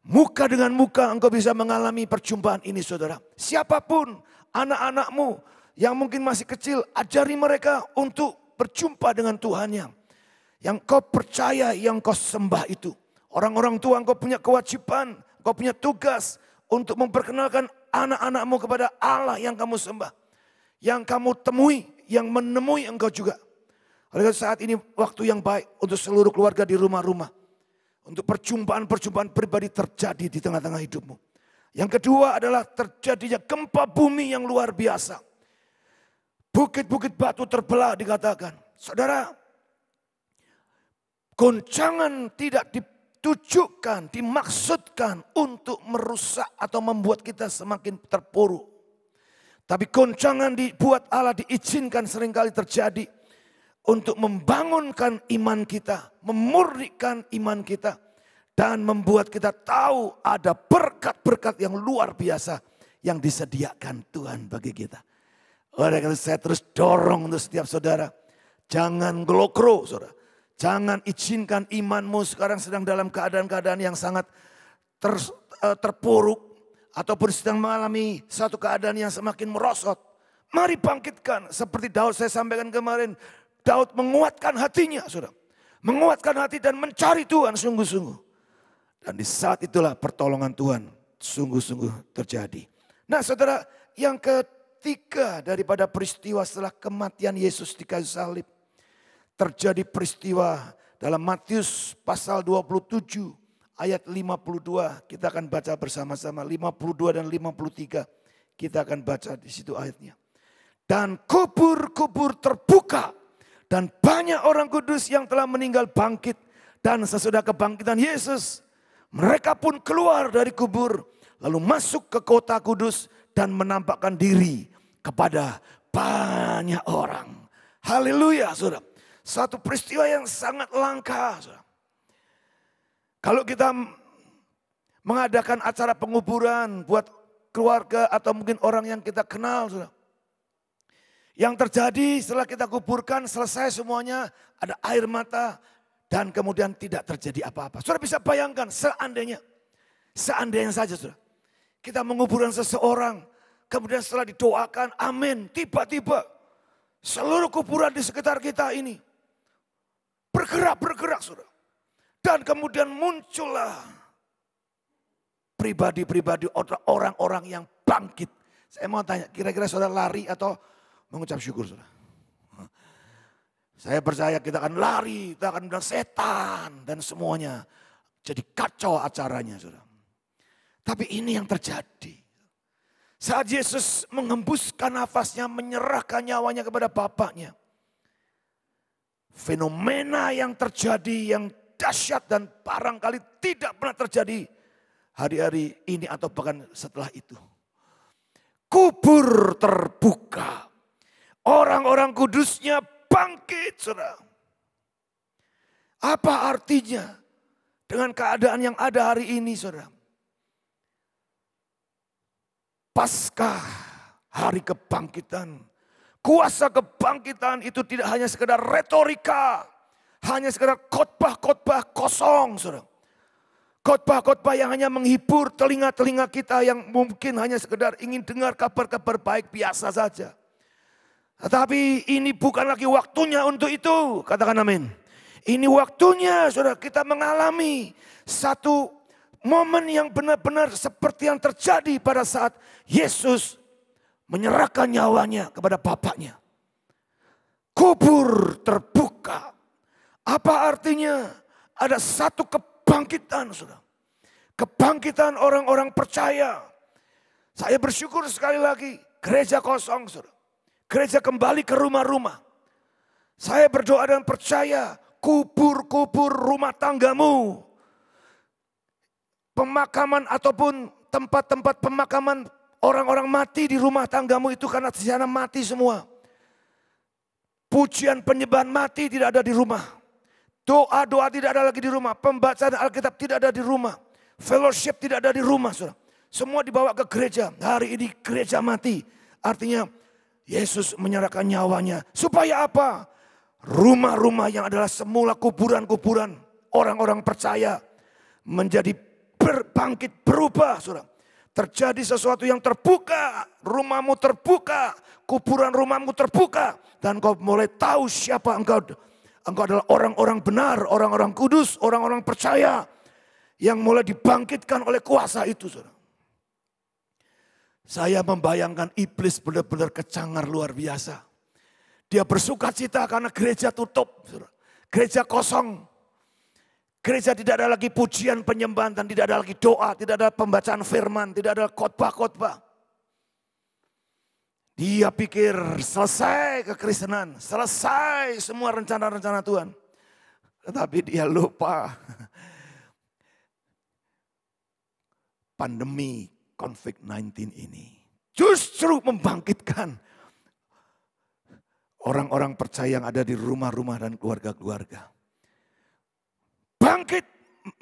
Muka dengan muka engkau bisa mengalami perjumpaan ini saudara. Siapapun anak-anakmu yang mungkin masih kecil, ajari mereka untuk berjumpa dengan Tuhannya. Yang kau percaya, yang kau sembah itu. Orang-orang tua engkau punya kewajiban, engkau punya tugas untuk memperkenalkan anak-anakmu kepada Allah yang kamu sembah. Yang kamu temui, yang menemui engkau juga. Oleh saat ini waktu yang baik untuk seluruh keluarga di rumah-rumah. Untuk perjumpaan-perjumpaan pribadi terjadi di tengah-tengah hidupmu. Yang kedua adalah terjadinya gempa bumi yang luar biasa. Bukit-bukit batu terbelah dikatakan. Saudara, goncangan tidak ditujukan, dimaksudkan untuk merusak atau membuat kita semakin terpuruk. Tapi goncangan dibuat Allah diizinkan seringkali terjadi untuk membangunkan iman kita, memurnikan iman kita. Dan membuat kita tahu ada berkat-berkat yang luar biasa yang disediakan Tuhan bagi kita. Oleh karena itu saya terus dorong untuk setiap saudara. Jangan gelokro saudara. Jangan izinkan imanmu sekarang sedang dalam keadaan-keadaan yang sangat terpuruk. Ataupun sedang mengalami satu keadaan yang semakin merosot. Mari bangkitkan seperti Daud saya sampaikan kemarin. Daud menguatkan hatinya saudara. Menguatkan hati dan mencari Tuhan sungguh-sungguh. Dan di saat itulah pertolongan Tuhan sungguh-sungguh terjadi. Nah saudara, yang ketiga daripada peristiwa setelah kematian Yesus di kayu salib. Terjadi peristiwa dalam Matius pasal 27 ayat 52. Kita akan baca bersama-sama 52 dan 53. Kita akan baca di situ ayatnya. Dan kubur-kubur terbuka. Dan banyak orang kudus yang telah meninggal bangkit. Dan sesudah kebangkitan Yesus, mereka pun keluar dari kubur, lalu masuk ke kota kudus dan menampakkan diri kepada banyak orang. Haleluya saudara. Satu peristiwa yang sangat langka saudara. Kalau kita mengadakan acara penguburan buat keluarga atau mungkin orang yang kita kenal saudara. Yang terjadi setelah kita kuburkan selesai semuanya, ada air mata. Dan kemudian tidak terjadi apa-apa. Saudara bisa bayangkan seandainya saja saudara. Kita menguburkan seseorang. Kemudian setelah didoakan amin. Tiba-tiba seluruh kuburan di sekitar kita ini bergerak saudara. Dan kemudian muncullah pribadi-pribadi orang-orang yang bangkit. Saya mau tanya kira-kira saudara lari atau mengucap syukur saudara? Saya percaya kita akan lari, kita akan bilang setan dan semuanya. Jadi kacau acaranya saudara. Tapi ini yang terjadi. Saat Yesus menghembuskan nafasnya, menyerahkan nyawanya kepada Bapaknya. Fenomena yang terjadi yang dahsyat dan barangkali tidak pernah terjadi hari-hari ini atau bahkan setelah itu. Kubur terbuka. Orang-orang kudusnya bangkit saudara. Apa artinya dengan keadaan yang ada hari ini saudara? Paskah hari kebangkitan. Kuasa kebangkitan itu tidak hanya sekedar retorika. Hanya sekedar khotbah-khotbah kosong saudara. Khotbah-khotbah yang hanya menghibur telinga-telinga kita yang mungkin hanya sekedar ingin dengar kabar-kabar baik biasa saja. Tetapi ini bukan lagi waktunya untuk itu. Katakan amin. Ini waktunya saudara kita mengalami satu momen yang benar-benar seperti yang terjadi pada saat Yesus menyerahkan nyawanya kepada Bapaknya. Kubur terbuka. Apa artinya? Ada satu kebangkitan saudara. Kebangkitan orang-orang percaya. Saya bersyukur sekali lagi gereja kosong saudara. Gereja kembali ke rumah-rumah. Saya berdoa dan percaya kubur-kubur rumah tanggamu. Pemakaman ataupun tempat-tempat pemakaman orang-orang mati di rumah tanggamu itu karena di sana mati semua. Pujian penyembahan mati tidak ada di rumah. Doa-doa tidak ada lagi di rumah. Pembacaan Alkitab tidak ada di rumah. Fellowship tidak ada di rumah. Saudara. Semua dibawa ke gereja. Hari ini gereja mati. Artinya Yesus menyerahkan nyawanya. Supaya apa? Rumah-rumah yang adalah semula kuburan-kuburan orang-orang percaya menjadi berbangkit, berubah. Saudara. Terjadi sesuatu yang terbuka. Rumahmu terbuka. Kuburan rumahmu terbuka. Dan kau mulai tahu siapa engkau. Engkau adalah orang-orang benar, orang-orang kudus, orang-orang percaya. Yang mulai dibangkitkan oleh kuasa itu. Saudara. Saya membayangkan iblis benar-benar kecangar luar biasa. Dia bersuka cita karena gereja tutup. Gereja kosong. Gereja tidak ada lagi pujian penyembahan dan tidak ada lagi doa, tidak ada pembacaan firman, tidak ada khotbah-khotbah. Dia pikir selesai kekristenan, selesai semua rencana-rencana Tuhan. Tetapi dia lupa pandemi COVID-19 ini justru membangkitkan orang-orang percaya yang ada di rumah-rumah dan keluarga-keluarga. Bangkit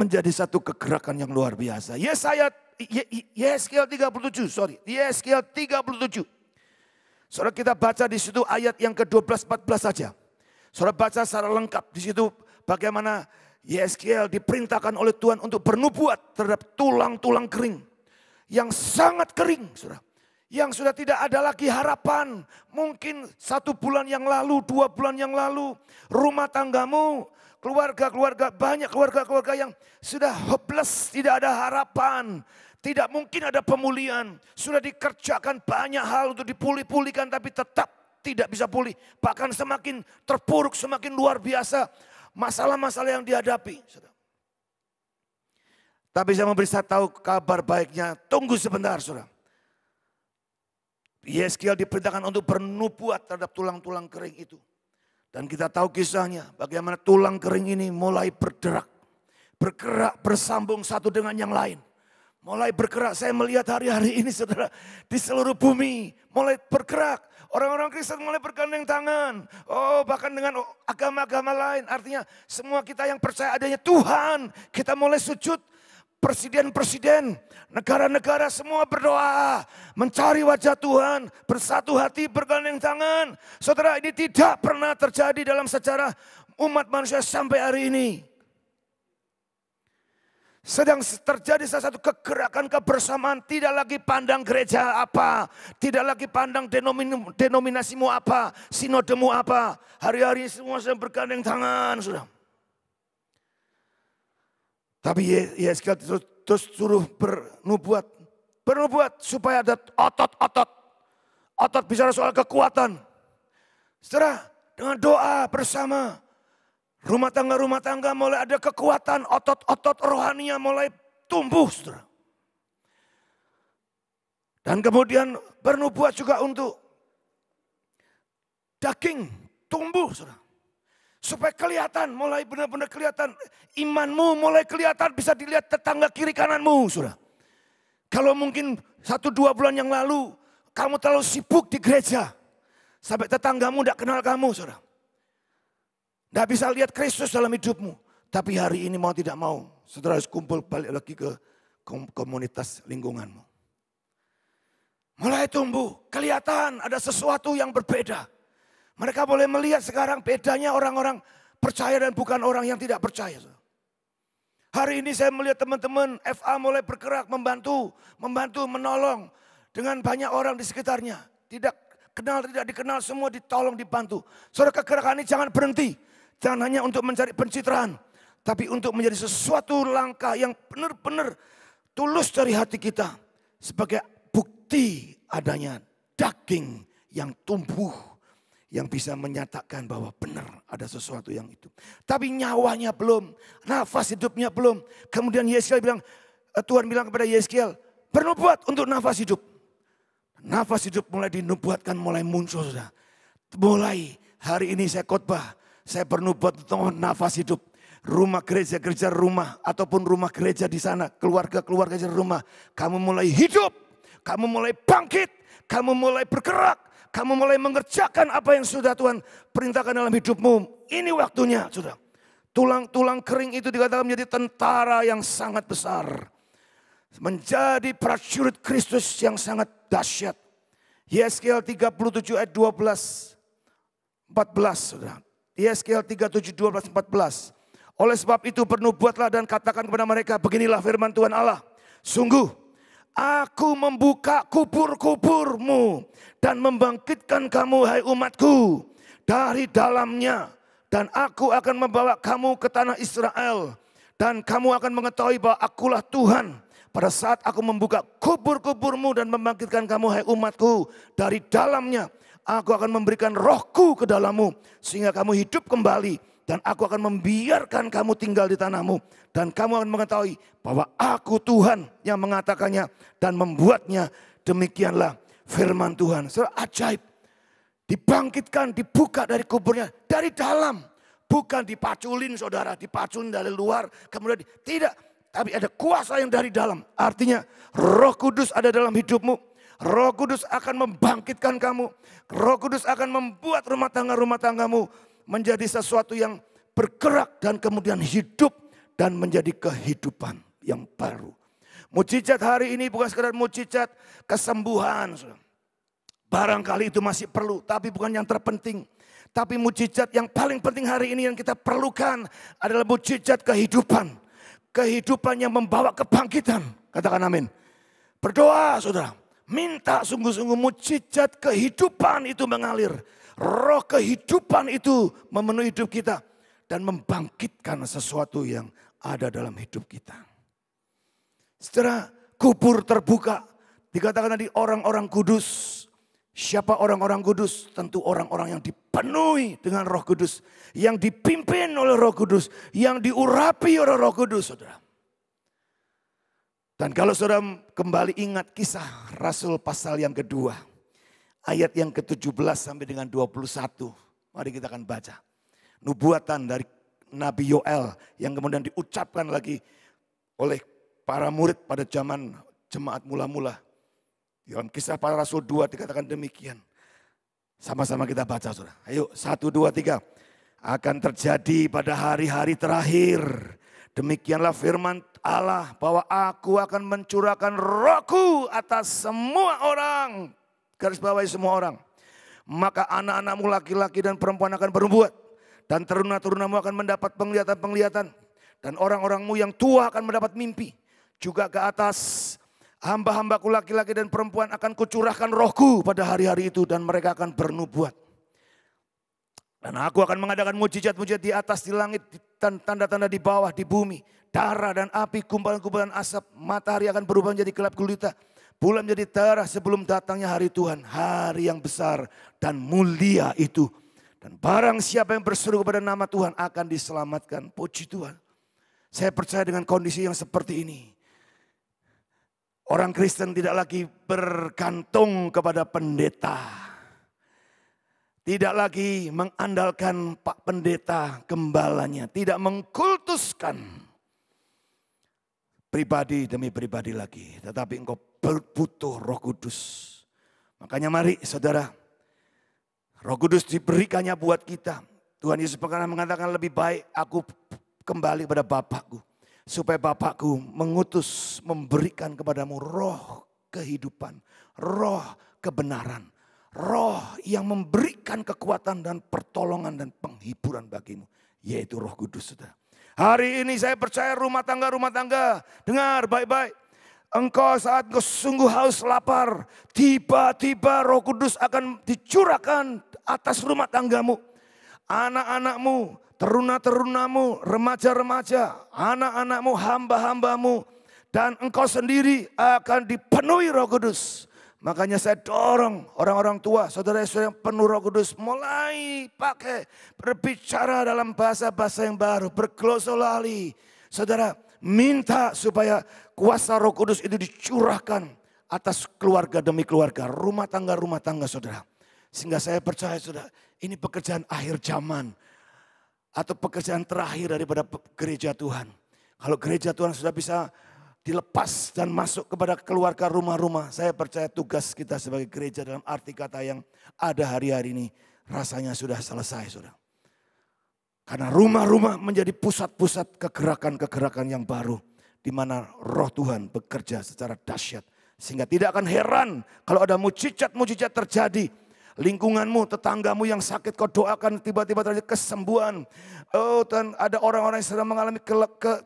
menjadi satu kegerakan yang luar biasa. Yeskiel 37. Saudara kita baca di situ ayat yang ke-12-14 saja. Saudara baca secara lengkap di situ bagaimana Yeskiel diperintahkan oleh Tuhan untuk bernubuat terhadap tulang-tulang kering. Yang sangat kering, saudara. Yang sudah tidak ada lagi harapan. Mungkin 1 bulan yang lalu, 2 bulan yang lalu. Rumah tanggamu, keluarga-keluarga, banyak keluarga-keluarga yang sudah hopeless, tidak ada harapan. Tidak mungkin ada pemulihan. Sudah dikerjakan banyak hal untuk dipulih-pulihkan tapi tetap tidak bisa pulih. Bahkan semakin terpuruk, semakin luar biasa masalah-masalah yang dihadapi. Tapi saya mau beritahu kabar baiknya, tunggu sebentar saudara. Yeskiel diperintahkan untuk bernubuat terhadap tulang-tulang kering itu. Dan kita tahu kisahnya, bagaimana tulang kering ini mulai bergerak, bersambung satu dengan yang lain. Mulai bergerak, saya melihat hari-hari ini saudara, di seluruh bumi mulai bergerak. Orang-orang Kristen mulai bergandeng tangan. Oh, bahkan dengan agama-agama lain. Artinya semua kita yang percaya adanya Tuhan, kita mulai sujud. Presiden-presiden, negara-negara semua berdoa, mencari wajah Tuhan, bersatu hati, bergandeng tangan. Saudara, ini tidak pernah terjadi dalam sejarah umat manusia sampai hari ini. Sedang terjadi salah satu kegerakan kebersamaan, tidak lagi pandang gereja apa, tidak lagi pandang denominasimu apa, sinodemu apa. Hari-hari semua sedang bergandeng tangan, saudara. Tapi Yeskiel terus suruh bernubuat supaya ada otot. Otot bicara soal kekuatan. Saudara, dengan doa bersama, rumah tangga mulai ada kekuatan, otot-otot rohaninya mulai tumbuh, saudara. Dan kemudian bernubuat juga untuk daging tumbuh, saudara. Supaya kelihatan, mulai benar-benar kelihatan. Imanmu mulai kelihatan, bisa dilihat tetangga kiri kananmu, saudara. Kalau mungkin 1-2 bulan yang lalu, kamu terlalu sibuk di gereja. Sampai tetanggamu tidak kenal kamu, saudara. Tidak bisa lihat Kristus dalam hidupmu. Tapi hari ini mau tidak mau, saudara harus kumpul balik lagi ke komunitas lingkunganmu. Mulai tumbuh, kelihatan ada sesuatu yang berbeda. Mereka boleh melihat sekarang bedanya orang-orang percaya dan bukan orang yang tidak percaya. Hari ini saya melihat teman-teman FA mulai bergerak membantu, menolong dengan banyak orang di sekitarnya. Tidak kenal, tidak dikenal, semua ditolong, dibantu. Saudara, kegerakan ini jangan berhenti. Jangan hanya untuk mencari pencitraan. Tapi untuk menjadi sesuatu langkah yang benar-benar tulus dari hati kita. Sebagai bukti adanya daging yang tumbuh. Yang bisa menyatakan bahwa benar ada sesuatu yang itu. Tapi nyawanya belum, nafas hidupnya belum. Kemudian Yeskiel bilang, Tuhan bilang kepada Yeskiel, bernubuat untuk nafas hidup. Nafas hidup mulai dinubuatkan, mulai muncul sudah. Mulai hari ini saya khotbah, saya bernubuat untuk nafas hidup. Rumah gereja rumah, ataupun rumah gereja di sana, keluarga-keluarga di rumah. Kamu mulai hidup, kamu mulai bangkit, kamu mulai bergerak. Kamu mulai mengerjakan apa yang sudah Tuhan perintahkan dalam hidupmu. Ini waktunya, sudah. Tulang-tulang kering itu dikatakan menjadi tentara yang sangat besar. Menjadi prajurit Kristus yang sangat dahsyat. Yeskiel 37 ayat 12, 14, sudah. Yeskiel 37, 12, 14. Oleh sebab itu bernubuatlah dan katakan kepada mereka, beginilah firman Tuhan Allah. Sungguh, aku membuka kubur-kuburmu dan membangkitkan kamu, hai umatku, dari dalamnya. Dan aku akan membawa kamu ke tanah Israel. Dan kamu akan mengetahui bahwa akulah Tuhan. Pada saat aku membuka kubur-kuburmu dan membangkitkan kamu, hai umatku, dari dalamnya. Aku akan memberikan rohku ke dalammu. Sehingga kamu hidup kembali dan aku akan membiarkan kamu tinggal di tanahmu. Dan kamu akan mengetahui bahwa aku Tuhan yang mengatakannya dan membuatnya. Demikianlah firman Tuhan. Saudara, ajaib. Dibangkitkan, dibuka dari kuburnya, dari dalam. Bukan dipaculin saudara, dipaculin dari luar. Kemudian tidak, tapi ada kuasa yang dari dalam. Artinya Roh Kudus ada dalam hidupmu. Roh Kudus akan membangkitkan kamu. Roh Kudus akan membuat rumah tanggamu menjadi sesuatu yang bergerak dan kemudian hidup dan menjadi kehidupan yang baru. Mujizat hari ini bukan sekadar mujizat kesembuhan. Barangkali itu masih perlu, tapi bukan yang terpenting. Tapi mujizat yang paling penting hari ini yang kita perlukan adalah mujizat kehidupan. Kehidupan yang membawa kebangkitan. Katakan amin. Berdoa saudara. Minta sungguh-sungguh mujizat kehidupan itu mengalir. Roh kehidupan itu memenuhi hidup kita. Dan membangkitkan sesuatu yang ada dalam hidup kita. Setelah kubur terbuka. Dikatakan tadi orang-orang kudus. Siapa orang-orang kudus? Tentu orang-orang yang dipenuhi dengan Roh Kudus. Yang dipimpin oleh Roh Kudus. Yang diurapi oleh Roh Kudus, saudara. Dan kalau saudara kembali ingat kisah Rasul pasal yang kedua. Ayat yang ke-17 sampai dengan 21. Mari kita akan baca. Nubuatan dari Nabi Yoel yang kemudian diucapkan lagi oleh para murid pada zaman jemaat mula-mula. Dalam kisah para rasul 2 dikatakan demikian. Sama-sama kita baca saudara. Ayo 1, 2, 3. Akan terjadi pada hari-hari terakhir. Demikianlah firman Allah bahwa aku akan mencurahkan rohku atas semua orang. Garis bawahi semua orang. Maka anak-anakmu laki-laki dan perempuan akan bernubuat. Dan teruna-terunamu akan mendapat penglihatan-penglihatan. Dan orang-orangmu yang tua akan mendapat mimpi. Juga ke atas hamba-hambaku laki-laki dan perempuan akan kucurahkan rohku pada hari-hari itu. Dan mereka akan bernubuat. Dan aku akan mengadakan mujizat-mujizat di atas, di langit, dan tanda-tanda di bawah, di bumi. Darah dan api, kumpulan-kumpulan asap. Matahari akan berubah menjadi gelap gulita. Bulan menjadi terang sebelum datangnya hari Tuhan. Hari yang besar dan mulia itu. Dan barang siapa yang berseru kepada nama Tuhan akan diselamatkan. Puji Tuhan. Saya percaya dengan kondisi yang seperti ini. Orang Kristen tidak lagi bergantung kepada pendeta. Tidak lagi mengandalkan Pak Pendeta gembalanya. Tidak mengkultuskan pribadi demi pribadi lagi. Tetapi engkau butuh Roh Kudus. Makanya mari saudara. Roh Kudus diberikannya buat kita. Tuhan Yesus pernah mengatakan lebih baik aku kembali kepada Bapakku. Supaya Bapakku mengutus, memberikan kepadamu roh kehidupan. Roh kebenaran. Roh yang memberikan kekuatan dan pertolongan dan penghiburan bagimu. Yaitu Roh Kudus, saudara. Hari ini saya percaya rumah tangga. Dengar baik-baik. Engkau saat engkau sungguh haus lapar. Tiba-tiba Roh Kudus akan dicurahkan atas rumah tanggamu. Anak-anakmu, teruna-terunamu, remaja-remaja. Anak-anakmu, hamba-hambamu. Dan engkau sendiri akan dipenuhi Roh Kudus. Makanya saya dorong orang-orang tua, saudara-saudara yang penuh Roh Kudus mulai pakai berbicara dalam bahasa-bahasa yang baru, berglosolali. Saudara, minta supaya kuasa Roh Kudus itu dicurahkan atas keluarga demi keluarga, rumah tangga saudara. Sehingga saya percaya saudara, ini pekerjaan akhir zaman atau pekerjaan terakhir daripada gereja Tuhan. Kalau gereja Tuhan sudah bisa dilepas dan masuk kepada keluarga rumah-rumah. Saya percaya tugas kita sebagai gereja dalam arti kata yang ada hari-hari ini rasanya sudah selesai, saudara. Karena rumah-rumah menjadi pusat-pusat kegerakan-kegerakan yang baru. Di mana roh Tuhan bekerja secara dahsyat. Sehingga tidak akan heran kalau ada mujizat-mujizat terjadi. Lingkunganmu, tetanggamu yang sakit kau doakan tiba-tiba terjadi kesembuhan. Oh, dan ada orang-orang yang sedang mengalami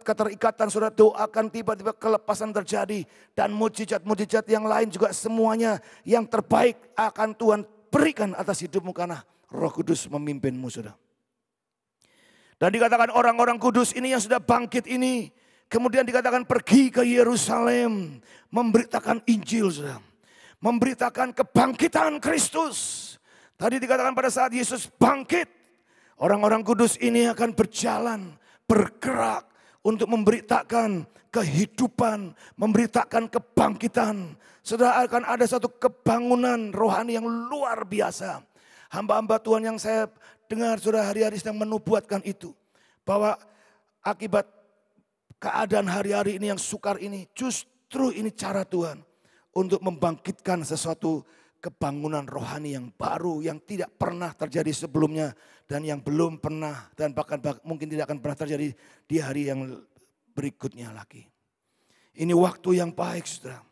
keterikatan, saudara doakan tiba-tiba kelepasan terjadi. Dan mujizat-mujizat yang lain juga semuanya yang terbaik akan Tuhan berikan atas hidupmu karena Roh Kudus memimpinmu, saudara. Dan dikatakan orang-orang kudus ini yang sudah bangkit ini, kemudian dikatakan pergi ke Yerusalem, memberitakan Injil, saudara. Memberitakan kebangkitan Kristus. Tadi dikatakan pada saat Yesus bangkit, Orang-orang kudus ini akan berjalan, bergerak untuk memberitakan kehidupan, memberitakan kebangkitan. Saudara, akan ada satu kebangunan rohani yang luar biasa. Hamba-hamba Tuhan yang saya dengar saudara hari-hari sedang menubuatkan itu. Bahwa akibat keadaan hari-hari ini yang sukar ini, justru ini cara Tuhan untuk membangkitkan sesuatu kebangunan rohani yang baru, yang tidak pernah terjadi sebelumnya dan yang belum pernah dan bahkan mungkin tidak akan pernah terjadi di hari yang berikutnya lagi. Ini waktu yang baik, saudara.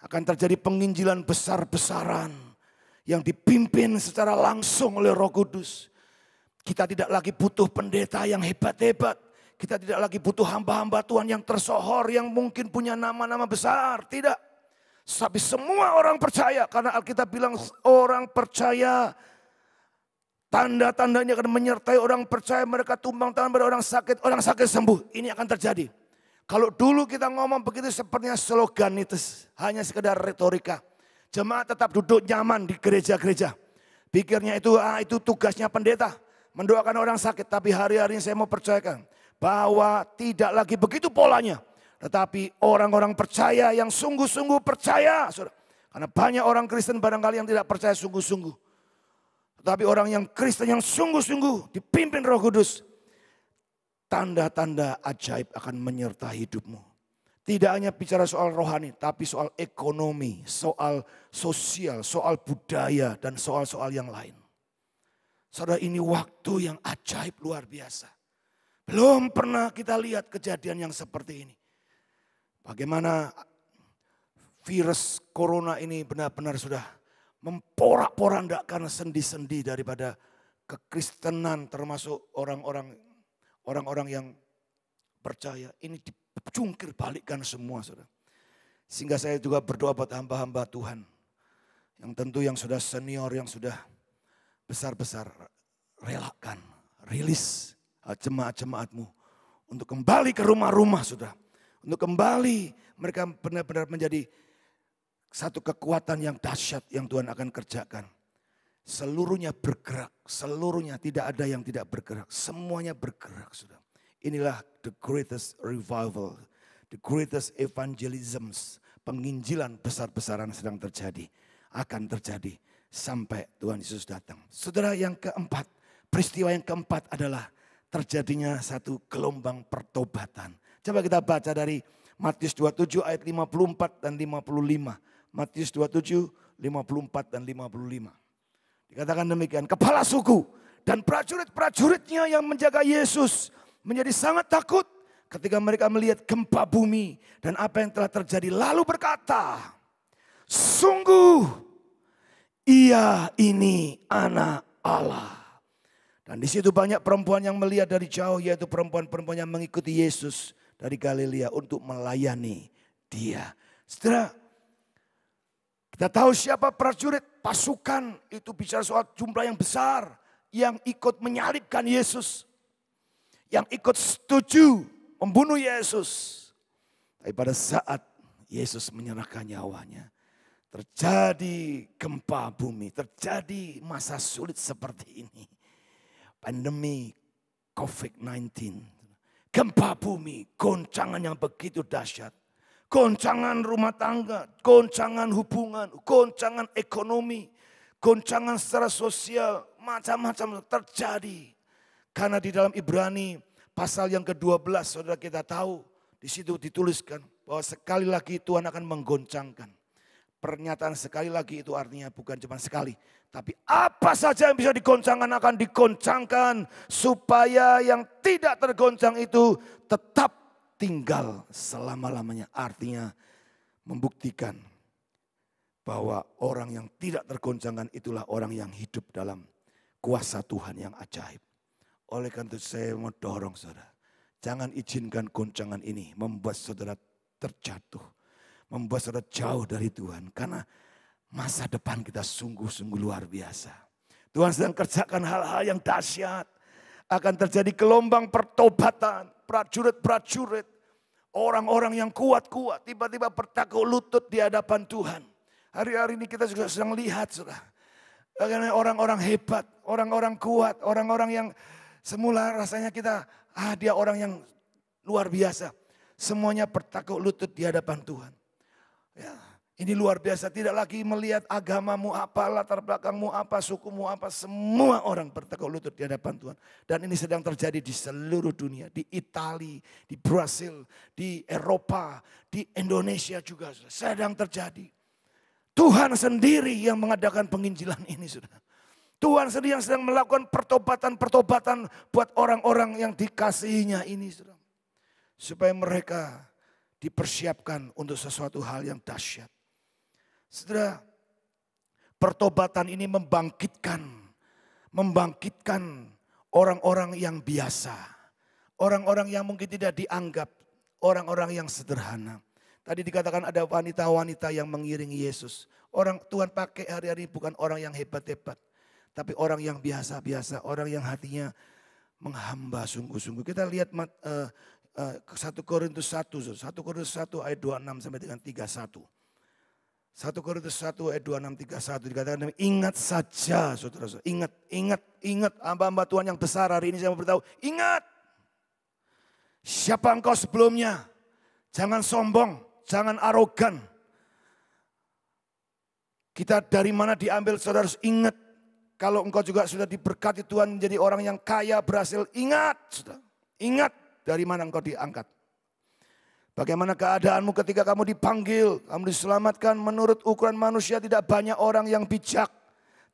Akan terjadi penginjilan besar-besaran yang dipimpin secara langsung oleh Roh Kudus. Kita tidak lagi butuh pendeta yang hebat-hebat. Kita tidak lagi butuh hamba-hamba Tuhan yang tersohor, yang mungkin punya nama-nama besar. Tidak. Tapi semua orang percaya, karena Alkitab bilang orang percaya, tanda-tandanya akan menyertai orang percaya, mereka tumbang tangan pada orang sakit sembuh. Ini akan terjadi. Kalau dulu kita ngomong begitu sepertinya sloganitis, hanya sekedar retorika. Jemaat tetap duduk nyaman di gereja-gereja. Pikirnya itu tugasnya pendeta, mendoakan orang sakit. Tapi hari-hari ini saya mau percayakan bahwa tidak lagi begitu polanya. Tetapi orang-orang percaya yang sungguh-sungguh percaya. Saudara. Karena banyak orang Kristen barangkali yang tidak percaya sungguh-sungguh. Tetapi orang yang Kristen yang sungguh-sungguh dipimpin Roh Kudus. Tanda-tanda ajaib akan menyertai hidupmu. Tidak hanya bicara soal rohani, tapi soal ekonomi, soal sosial, soal budaya, dan soal-soal yang lain. Saudara, ini waktu yang ajaib luar biasa. Belum pernah kita lihat kejadian yang seperti ini. Bagaimana virus corona ini benar-benar sudah memporak-porandakan sendi-sendi daripada kekristenan, termasuk orang-orang yang percaya. Ini dicungkir balikkan semua, saudara. Sehingga saya juga berdoa buat hamba-hamba Tuhan. Yang tentu yang sudah senior, yang sudah besar-besar, relakan, rilis jemaat-jemaatmu untuk kembali ke rumah-rumah, saudara. Untuk kembali mereka benar-benar menjadi satu kekuatan yang dahsyat yang Tuhan akan kerjakan. Seluruhnya bergerak, seluruhnya tidak ada yang tidak bergerak. Semuanya bergerak, saudara. Inilah the greatest revival, the greatest evangelism. Penginjilan besar-besaran sedang terjadi, akan terjadi sampai Tuhan Yesus datang. Saudara, yang keempat, peristiwa yang keempat adalah terjadinya satu gelombang pertobatan. Coba kita baca dari Matius 27 ayat 54 dan 55. Matius 27, 54 dan 55. Dikatakan demikian, kepala suku dan prajurit-prajuritnya yang menjaga Yesus menjadi sangat takut ketika mereka melihat gempa bumi dan apa yang telah terjadi. Lalu berkata, sungguh ia ini anak Allah. Dan di situ banyak perempuan yang melihat dari jauh, yaitu perempuan-perempuan yang mengikuti Yesus dari Galilea untuk melayani dia. Setelah kita tahu siapa prajurit, pasukan itu bicara soal jumlah yang besar yang ikut menyalibkan Yesus. Yang ikut setuju membunuh Yesus. Tapi pada saat Yesus menyerahkan nyawanya, terjadi gempa bumi, terjadi masa sulit seperti ini. Pandemi COVID-19. Gempa bumi, goncangan yang begitu dahsyat. Goncangan rumah tangga, goncangan hubungan, goncangan ekonomi, goncangan secara sosial, macam-macam terjadi. Karena di dalam Ibrani pasal yang ke-12, saudara kita tahu, di situ dituliskan bahwa sekali lagi Tuhan akan menggoncangkan. Pernyataan sekali lagi itu artinya bukan cuma sekali. Tapi apa saja yang bisa digoncangkan akan digoncangkan. Supaya yang tidak tergoncang itu tetap tinggal selama-lamanya. Artinya membuktikan bahwa orang yang tidak tergoncangkan itulah orang yang hidup dalam kuasa Tuhan yang ajaib. Oleh karena itu saya mau dorong saudara. Jangan izinkan goncangan ini membuat saudara terjatuh. Membuat saudara jauh dari Tuhan. Karena masa depan kita sungguh-sungguh luar biasa. Tuhan sedang kerjakan hal-hal yang dahsyat. Akan terjadi gelombang pertobatan. Prajurit-prajurit. Orang-orang yang kuat-kuat. Tiba-tiba bertekuk lutut di hadapan Tuhan. Hari-hari ini kita juga sedang lihat saudara. Bagaimana orang-orang hebat, orang-orang kuat, orang-orang yang semula rasanya kita, dia orang yang luar biasa. Semuanya bertakuk lutut di hadapan Tuhan. Ya, ini luar biasa, tidak lagi melihat agamamu apa, latar belakangmu apa, sukumu apa. Semua orang bertakuk lutut di hadapan Tuhan. Dan ini sedang terjadi di seluruh dunia. Di Italia, di Brasil, di Eropa, di Indonesia juga sedang terjadi. Tuhan sendiri yang mengadakan penginjilan ini, saudara. Tuhan sendiri yang sedang melakukan pertobatan buat orang-orang yang dikasihinya ini, saudara. Supaya mereka dipersiapkan untuk sesuatu hal yang dahsyat. Saudara, pertobatan ini membangkitkan orang-orang yang biasa. Orang-orang yang mungkin tidak dianggap, orang-orang yang sederhana. Tadi dikatakan ada wanita-wanita yang mengiringi Yesus. Orang Tuhan pakai hari-hari bukan orang yang hebat-hebat. Tapi orang yang biasa-biasa, orang yang hatinya menghamba sungguh-sungguh. Kita lihat 1 Korintus 1 ayat 26 sampai dengan 31. 1 Korintus 1 ayat 26-31 dikatakan, ingat saja saudara-saudara, ingat hamba-hamba Tuhan yang besar hari ini saya mau beritahu, ingat siapa engkau sebelumnya, jangan sombong, jangan arogan. Kita dari mana diambil, saudara harus ingat. Kalau engkau juga sudah diberkati Tuhan menjadi orang yang kaya, berhasil, ingat, saudara. Ingat dari mana engkau diangkat. Bagaimana keadaanmu ketika kamu dipanggil, kamu diselamatkan menurut ukuran manusia. Tidak banyak orang yang bijak,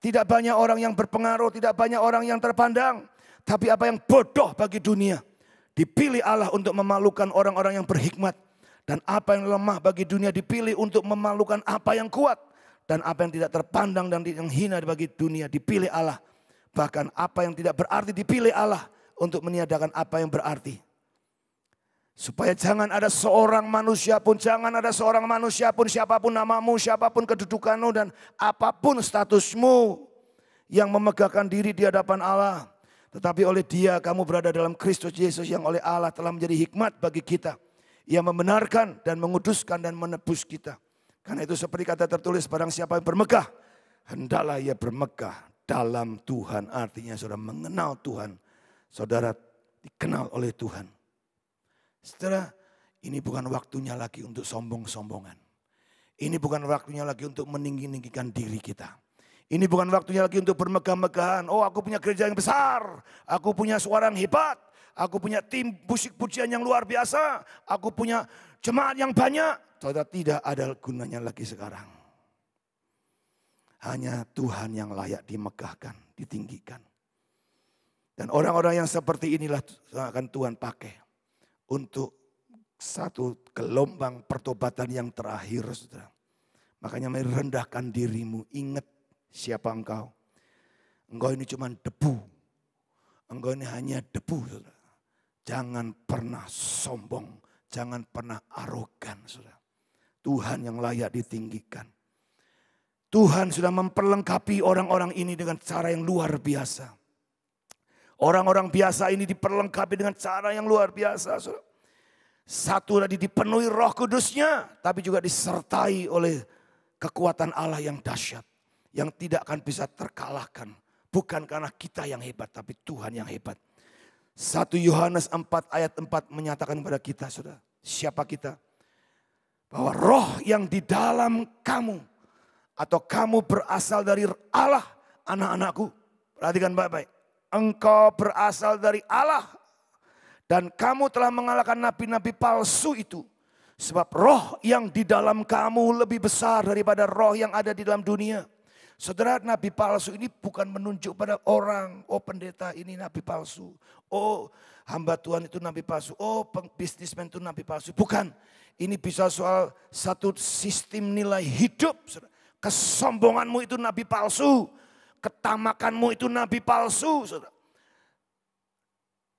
tidak banyak orang yang berpengaruh, tidak banyak orang yang terpandang. Tapi apa yang bodoh bagi dunia, dipilih Allah untuk memalukan orang-orang yang berhikmat. Dan apa yang lemah bagi dunia dipilih untuk memalukan apa yang kuat. Dan apa yang tidak terpandang dan yang hina bagi dunia dipilih Allah. Bahkan apa yang tidak berarti dipilih Allah untuk meniadakan apa yang berarti. Supaya jangan ada seorang manusia pun, siapapun namamu, siapapun kedudukanmu dan apapun statusmu yang memegahkan diri di hadapan Allah. Tetapi oleh Dia kamu berada dalam Kristus Yesus yang oleh Allah telah menjadi hikmat bagi kita. Ia membenarkan dan menguduskan dan menebus kita. Karena itu seperti kata tertulis, barang siapa yang bermegah, hendaklah ia bermegah dalam Tuhan. Artinya saudara mengenal Tuhan, saudara dikenal oleh Tuhan. Saudara, ini bukan waktunya lagi untuk sombong-sombongan. Ini bukan waktunya lagi untuk meninggi-ninggikan diri kita. Ini bukan waktunya lagi untuk bermegah-megahan. Oh, aku punya gereja yang besar, aku punya suara yang hebat, aku punya tim musik pujian yang luar biasa, aku punya jemaat yang banyak. Saudara, tidak ada gunanya lagi sekarang. Hanya Tuhan yang layak dimegahkan, ditinggikan. Dan orang-orang yang seperti inilah akan Tuhan pakai untuk satu gelombang pertobatan yang terakhir, saudara. Makanya mari rendahkan dirimu, ingat siapa engkau. Engkau ini cuma debu. Engkau ini hanya debu, saudara. Jangan pernah sombong, jangan pernah arogan, saudara. Tuhan yang layak ditinggikan. Tuhan sudah memperlengkapi orang-orang ini dengan cara yang luar biasa. Orang-orang biasa ini diperlengkapi dengan cara yang luar biasa. Saudara. Satu tadi dipenuhi Roh Kudusnya, tapi juga disertai oleh kekuatan Allah yang dahsyat. Yang tidak akan bisa terkalahkan. Bukan karena kita yang hebat, tapi Tuhan yang hebat. 1 Yohanes 4 ayat 4 menyatakan kepada kita, saudara. Siapa kita? Bahwa roh yang di dalam kamu, atau kamu berasal dari Allah, anak-anakku. Perhatikan baik-baik. Engkau berasal dari Allah. Dan kamu telah mengalahkan nabi-nabi palsu itu. Sebab roh yang di dalam kamu lebih besar daripada roh yang ada di dalam dunia. Saudara, nabi palsu ini bukan menunjuk pada orang. Oh, pendeta ini nabi palsu. Oh, hamba Tuhan itu nabi palsu. Oh, bisnismen itu nabi palsu. Bukan. Ini bisa soal satu sistem nilai hidup. Kesombonganmu itu nabi palsu. Ketamakanmu itu nabi palsu. Saudara.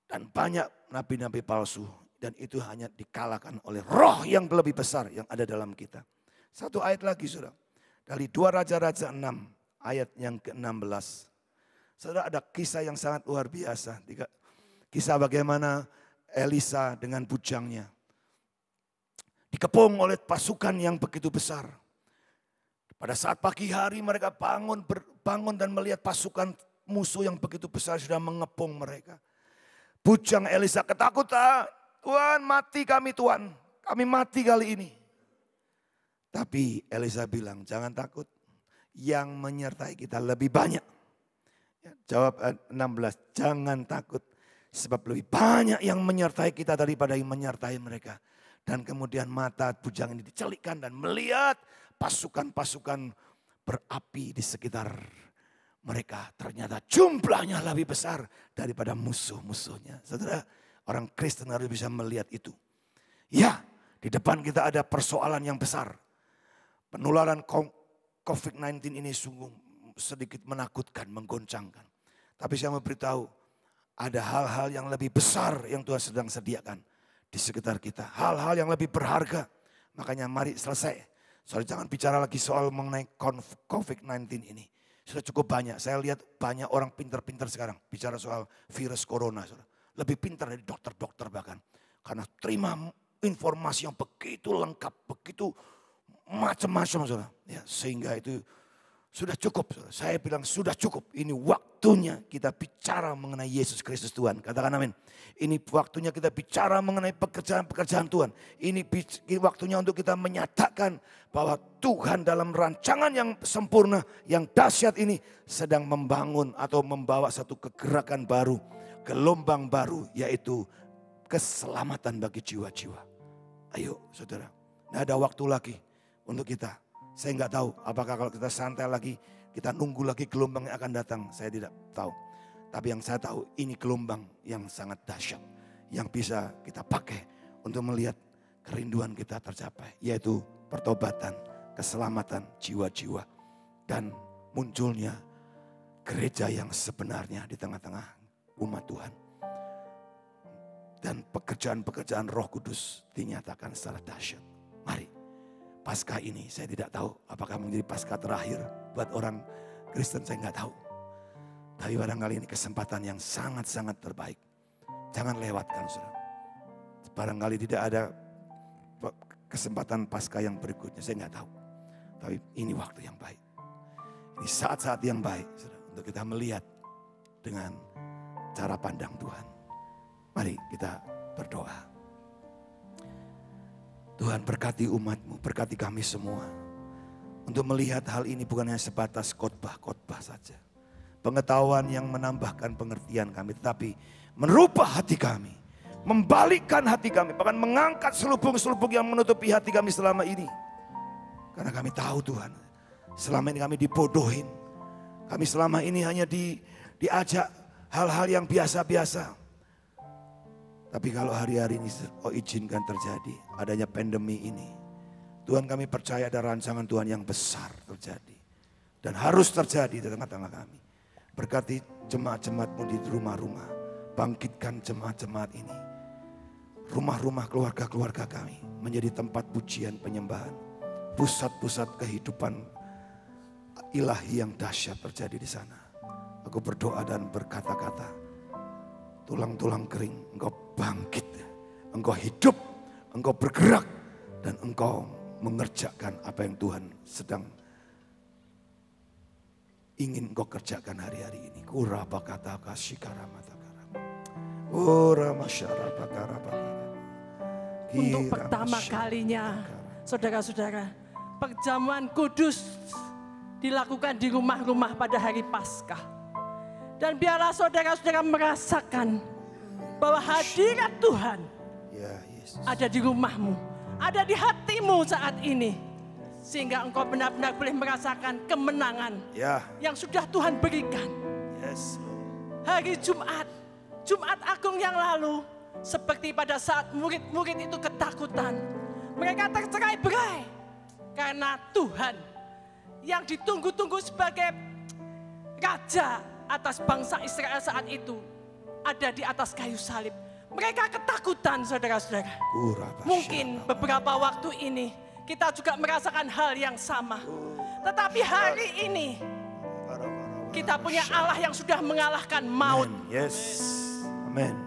Dan banyak nabi-nabi palsu. Dan itu hanya dikalahkan oleh roh yang lebih besar yang ada dalam kita. Satu ayat lagi, saudara. Dari 2 Raja-Raja 6 ayat yang ke-16. Saudara, ada kisah yang sangat luar biasa. Kisah bagaimana Elisa dengan bujangnya dikepung oleh pasukan yang begitu besar. Pada saat pagi hari mereka bangun dan melihat pasukan musuh yang begitu besar sudah mengepung mereka. Bujang Elisa ketakutan, Tuhan mati kami Tuhan, kami mati kali ini. Tapi Elisa bilang jangan takut, yang menyertai kita lebih banyak. Jawab 16, jangan takut sebab lebih banyak yang menyertai kita daripada yang menyertai mereka. Dan kemudian mata bujang ini dicelikkan dan melihat pasukan-pasukan berapi di sekitar mereka. Ternyata jumlahnya lebih besar daripada musuh-musuhnya. Saudara, orang Kristen harus bisa melihat itu. Ya, di depan kita ada persoalan yang besar. Penularan COVID-19 ini sungguh sedikit menakutkan, menggoncangkan. Tapi saya mau beritahu, ada hal-hal yang lebih besar yang Tuhan sedang sediakan di sekitar kita. Hal-hal yang lebih berharga. Makanya mari selesai. Soalnya jangan bicara lagi soal mengenai COVID-19 ini. Sudah cukup banyak. Saya lihat banyak orang pintar-pintar sekarang bicara soal virus corona. Lebih pintar dari dokter-dokter bahkan. Karena terima informasi yang begitu lengkap, begitu macam-macam. Ya, sehingga itu sudah cukup. Saya bilang sudah cukup. Ini waktunya kita bicara mengenai Yesus Kristus Tuhan. Katakan amin. Ini waktunya kita bicara mengenai pekerjaan-pekerjaan Tuhan. Ini waktunya untuk kita menyatakan bahwa Tuhan dalam rancangan yang sempurna, yang dahsyat ini sedang membangun atau membawa satu kegerakan baru, gelombang baru, yaitu keselamatan bagi jiwa-jiwa. Ayo saudara, tidak ada waktu lagi untuk kita. Saya nggak tahu apakah kalau kita santai lagi, kita nunggu lagi gelombang yang akan datang. Saya tidak tahu. Tapi yang saya tahu ini gelombang yang sangat dahsyat. Yang bisa kita pakai untuk melihat kerinduan kita tercapai. Yaitu pertobatan, keselamatan jiwa-jiwa. Dan munculnya gereja yang sebenarnya di tengah-tengah umat Tuhan. Dan pekerjaan-pekerjaan Roh Kudus dinyatakan secara dahsyat. Mari. Paskah ini saya tidak tahu apakah menjadi Paskah terakhir buat orang Kristen, saya nggak tahu. Tapi barangkali ini kesempatan yang sangat-sangat terbaik. Jangan lewatkan saudara. Barangkali tidak ada kesempatan Paskah yang berikutnya, saya nggak tahu. Tapi ini waktu yang baik. Ini saat-saat yang baik saudara, untuk kita melihat dengan cara pandang Tuhan. Mari kita berdoa. Tuhan berkati umat-Mu, berkati kami semua. Untuk melihat hal ini bukan hanya sebatas khotbah-khotbah saja. Pengetahuan yang menambahkan pengertian kami, tetapi merubah hati kami. Membalikkan hati kami, bahkan mengangkat selubung-selubung yang menutupi hati kami selama ini. Karena kami tahu Tuhan, selama ini kami dibodohin. Kami selama ini hanya diajak hal-hal yang biasa-biasa. Tapi kalau hari-hari ini izinkan terjadi adanya pandemi ini. Tuhan kami percaya ada rancangan Tuhan yang besar terjadi. Dan harus terjadi di tengah-tengah kami. Berkati jemaat-jemaat-Mu di rumah-rumah. Bangkitkan jemaat-jemaat ini. Rumah-rumah keluarga-keluarga kami menjadi tempat pujian penyembahan. Pusat-pusat kehidupan ilahi yang dahsyat terjadi di sana. Aku berdoa dan berkata-kata. Tulang-tulang kering, Engkau bangkit, Engkau hidup, Engkau bergerak, dan Engkau mengerjakan apa yang Tuhan sedang ingin Engkau kerjakan hari-hari ini. Kurabakata kasikaramatakarama. Untuk pertama kalinya, saudara-saudara, perjamuan kudus dilakukan di rumah-rumah pada hari Paskah. Dan biarlah saudara-saudara merasakan bahwa hadirat Tuhan ada di rumahmu, ada di hatimu saat ini. Sehingga engkau benar-benar boleh merasakan kemenangan yang sudah Tuhan berikan. Hari Jumat Agung yang lalu, seperti pada saat murid-murid itu ketakutan. Mereka tercerai-berai karena Tuhan yang ditunggu-tunggu sebagai Raja atas bangsa Israel saat itu ada di atas kayu salib. Mereka ketakutan saudara-saudara. Mungkin beberapa waktu ini kita juga merasakan hal yang sama. Tetapi hari ini kita punya Allah yang sudah mengalahkan maut.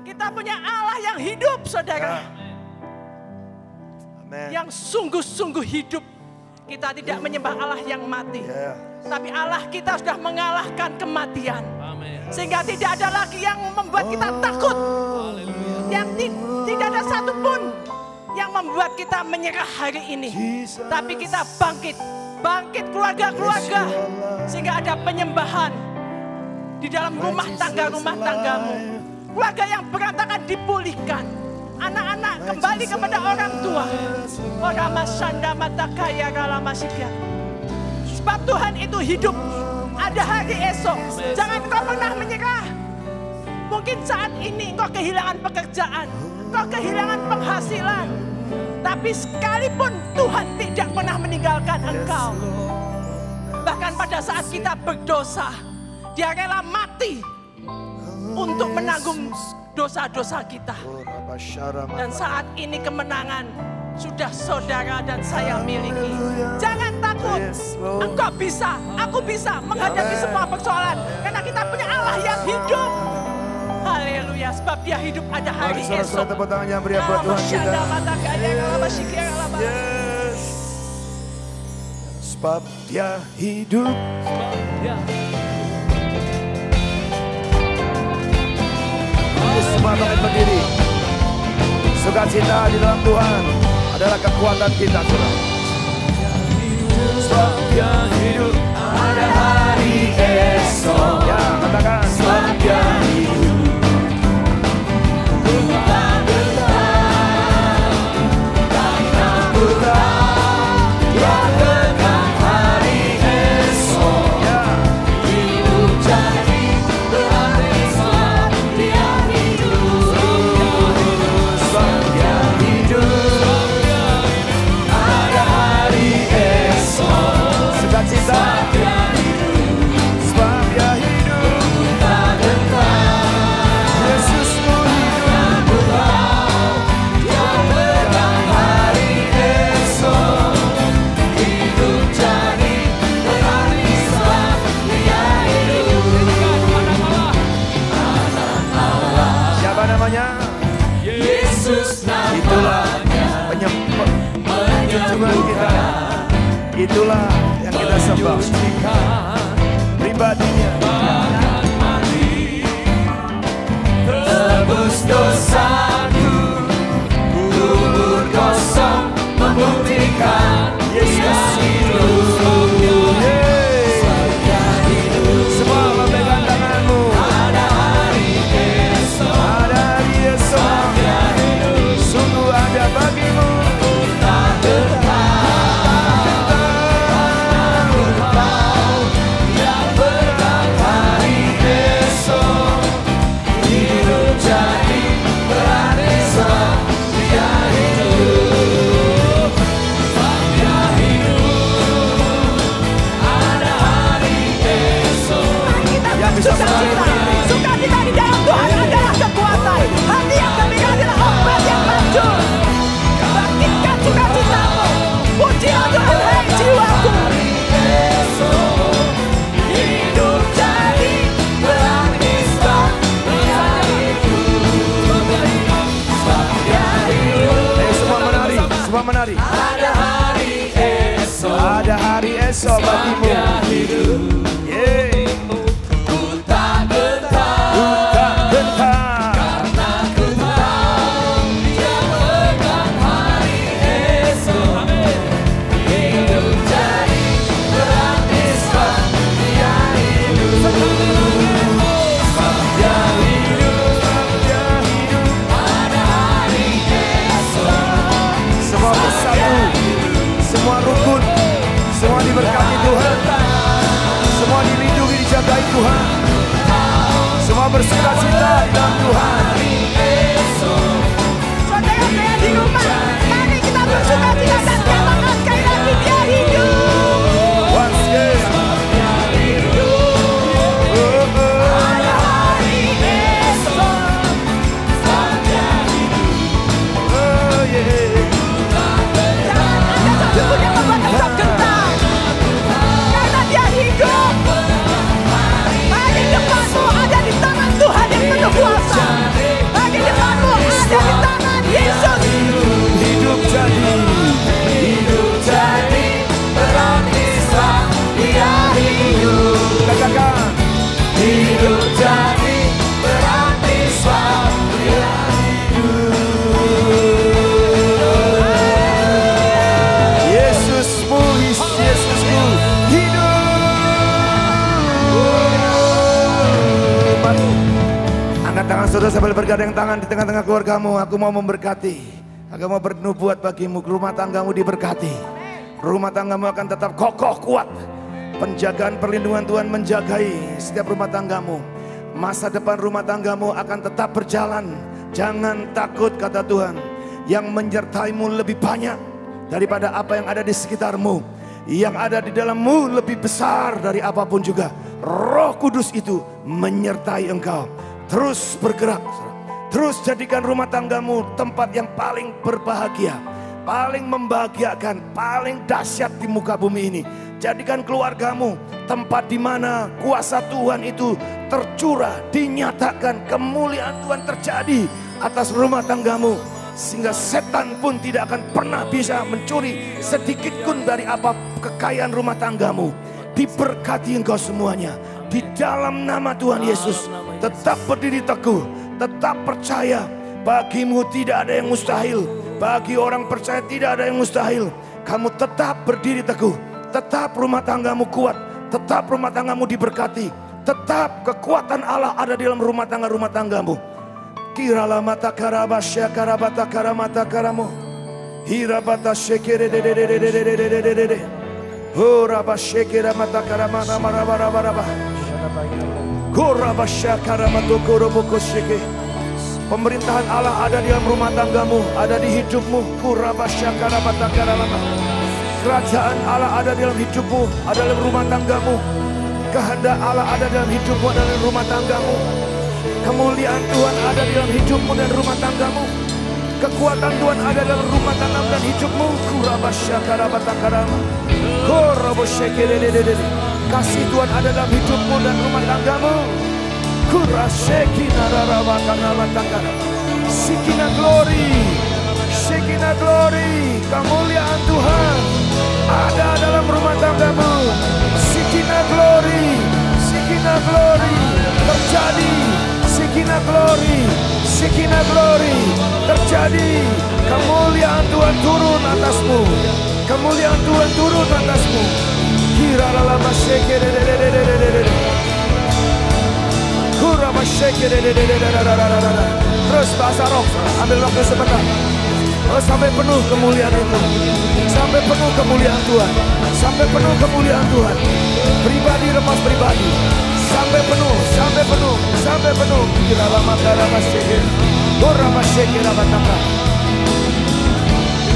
Kita punya Allah yang hidup saudara. Yang sungguh-sungguh hidup. Kita tidak menyembah Allah yang mati. Tapi Allah kita sudah mengalahkan kematian. Sehingga tidak ada lagi yang membuat kita takut. Yang tidak ada satupun yang membuat kita menyerah hari ini. Tapi kita bangkit. Bangkit keluarga-keluarga. Sehingga ada penyembahan di dalam rumah tanggamu. Keluarga yang berantakan dipulihkan. Anak-anak kembali kepada orang tua. Sebab Tuhan itu hidup. Ada hari esok. Jangan kau pernah menyerah. Mungkin saat ini kau kehilangan pekerjaan. Kau kehilangan penghasilan. Tapi sekalipun Tuhan tidak pernah meninggalkan engkau. Bahkan pada saat kita berdosa, Dia rela mati untuk menanggung dosa-dosa kita. Dan saat ini kemenangan sudah saudara dan saya miliki. Jangan takut, engkau bisa, aku bisa menghadapi semua persoalan. Karena kita punya Allah yang hidup. Haleluya, sebab Dia hidup ada hari esok. Tepuk tangan yang beri buat Tuhan kita. Yes. Sebab Dia hidup. Semua bangkit berdiri. Sukacita di dalam Tuhan adalah kekuatan kita, saudara. Sebab Dia hidup, ada hari esok. Ya, katakan. Sebab Dia hidup. Itulah yang kita sembah, pribadinya. Tebus dosaku, kubur kosong membuktikan Yesus hidup. Semua memegang tanganmu. Ada hari esok, ada hari esok. Sungguh ada bagimu. Sukacita di dalam Tuhan adalah kekuatan. Hati yang gembira adalah obat yang manjur. Bangkitkan sukacitamu. Pujilah Tuhan, hai jiwaku. Hidup jadi berarti sebab Dia hidup. Semua menari, semua menari. Ada hari esok, ada hari esok bagimu. Semua rukun, semua diberkati Tuhan. saudara sambil bergandeng tangan di tengah-tengah keluargamu. Aku mau memberkati. Aku mau bernubuat bagimu. Rumah tanggamu diberkati. Rumah tanggamu akan tetap kokoh kuat. Penjagaan perlindungan Tuhan menjagai setiap rumah tanggamu. Masa depan rumah tanggamu akan tetap berjalan. Jangan takut, kata Tuhan. Yang menyertaimu lebih banyak daripada apa yang ada di sekitarmu. Yang ada di dalammu lebih besar dari apapun juga. Roh Kudus itu menyertai engkau. Terus bergerak. Terus jadikan rumah tanggamu tempat yang paling berbahagia, paling membahagiakan, paling dahsyat di muka bumi ini. Jadikan keluargamu tempat di mana kuasa Tuhan itu tercurah, dinyatakan, kemuliaan Tuhan terjadi atas rumah tanggamu. Sehingga setan pun tidak akan pernah bisa mencuri sedikit pun dari apa kekayaan rumah tanggamu. Diberkati engkau semuanya. Di dalam nama Tuhan Yesus, tetap berdiri teguh, tetap percaya. Bagimu tidak ada yang mustahil. Bagi orang percaya tidak ada yang mustahil. Kamu tetap berdiri teguh. Tetap rumah tanggamu kuat. Tetap rumah tanggamu diberkati. Tetap kekuatan Allah ada di dalam rumah tanggamu. Kirala mata karabasya karabata karamata karamu. Hirabata shekere de de de de de de de de de de. Horabashekera mata karamana marabarabaraba. Gorabasya karamato koroboko sheke. Pemerintahan Allah ada di dalam rumah tanggamu, ada di hidupmu. Kurabasya karamata karalama. Kerajaan Allah ada di dalam hidupmu, ada dalam rumah tanggamu. Kehendak Allah ada dalam hidupmu, ada dalam rumah tanggamu. Kemuliaan Tuhan ada di dalam hidupmu dan rumah tanggamu. Kekuatan Tuhan ada dalam rumah tanggamu dan hidupmu. Kurabasya karabata karama. Koroboshekere. Kasih Tuhan ada dalam hidupmu dan rumah tanggamu. Kurashekina rarabata karabata karama. Sikina glory. Shekina glory. Kemuliaan Tuhan ada dalam rumah tanggamu. Sikina glory. Sikina glory. Terjadi. Sikina glory. Sikina glory. Terjadi. Kemuliaan Tuhan turun atasmu. Kemuliaan Tuhan turun atasmu. Kira lama shekere. Kurama shekere. Terus bahasa roh. Ambil waktu sebentar. Sampai penuh kemuliaan itu. Sampai penuh kemuliaan Tuhan. Sampai penuh kemuliaan Tuhan. Pribadi lepas pribadi. Sampai penuh, sampai penuh, sampai penuh. Kira lama karama shekere. Kurama shekere bataka.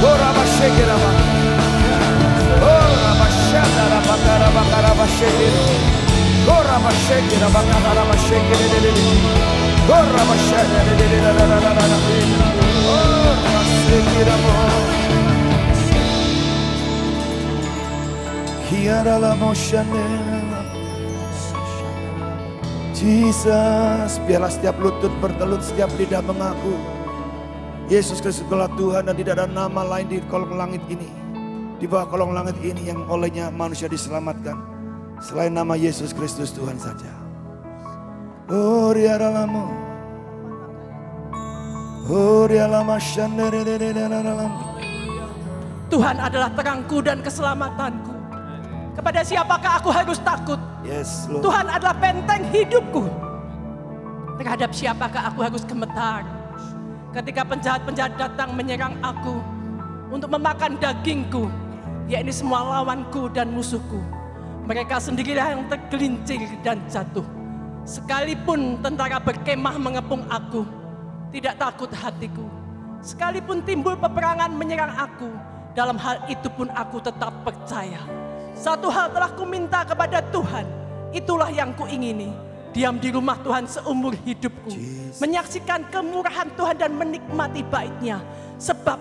Kurama shekere bataka. Ora bashanda bakara bakara bashekere. Ora bashekere bakara bashekere de. Ora bashanda de. Ora bashekere mo. Kiara la moshane. Jesus, biarlah setiap lutut bertelut, setiap lidah mengaku Yesus Kristus adalah Tuhan dan tidak ada nama lain di kolong langit ini, di bawah kolong langit ini yang olehnya manusia diselamatkan selain nama Yesus Kristus Tuhan saja. Oh riaralamu, oh rialama shandere. Tuhan adalah terangku dan keselamatanku. Kepada siapakah aku harus takut? Yes, Lord. Tuhan adalah benteng hidupku. Terhadap siapakah aku harus gemetar? Ketika penjahat-penjahat datang menyerang aku untuk memakan dagingku, yakni semua lawanku dan musuhku, mereka sendirilah yang tergelincir dan jatuh. Sekalipun tentara berkemah mengepung aku, tidak takut hatiku. Sekalipun timbul peperangan menyerang aku, dalam hal itu pun aku tetap percaya. Satu hal telah kuminta kepada Tuhan, itulah yang kuingini. Diam di rumah Tuhan seumur hidupku, menyaksikan kemurahan Tuhan dan menikmati bait-Nya. Sebab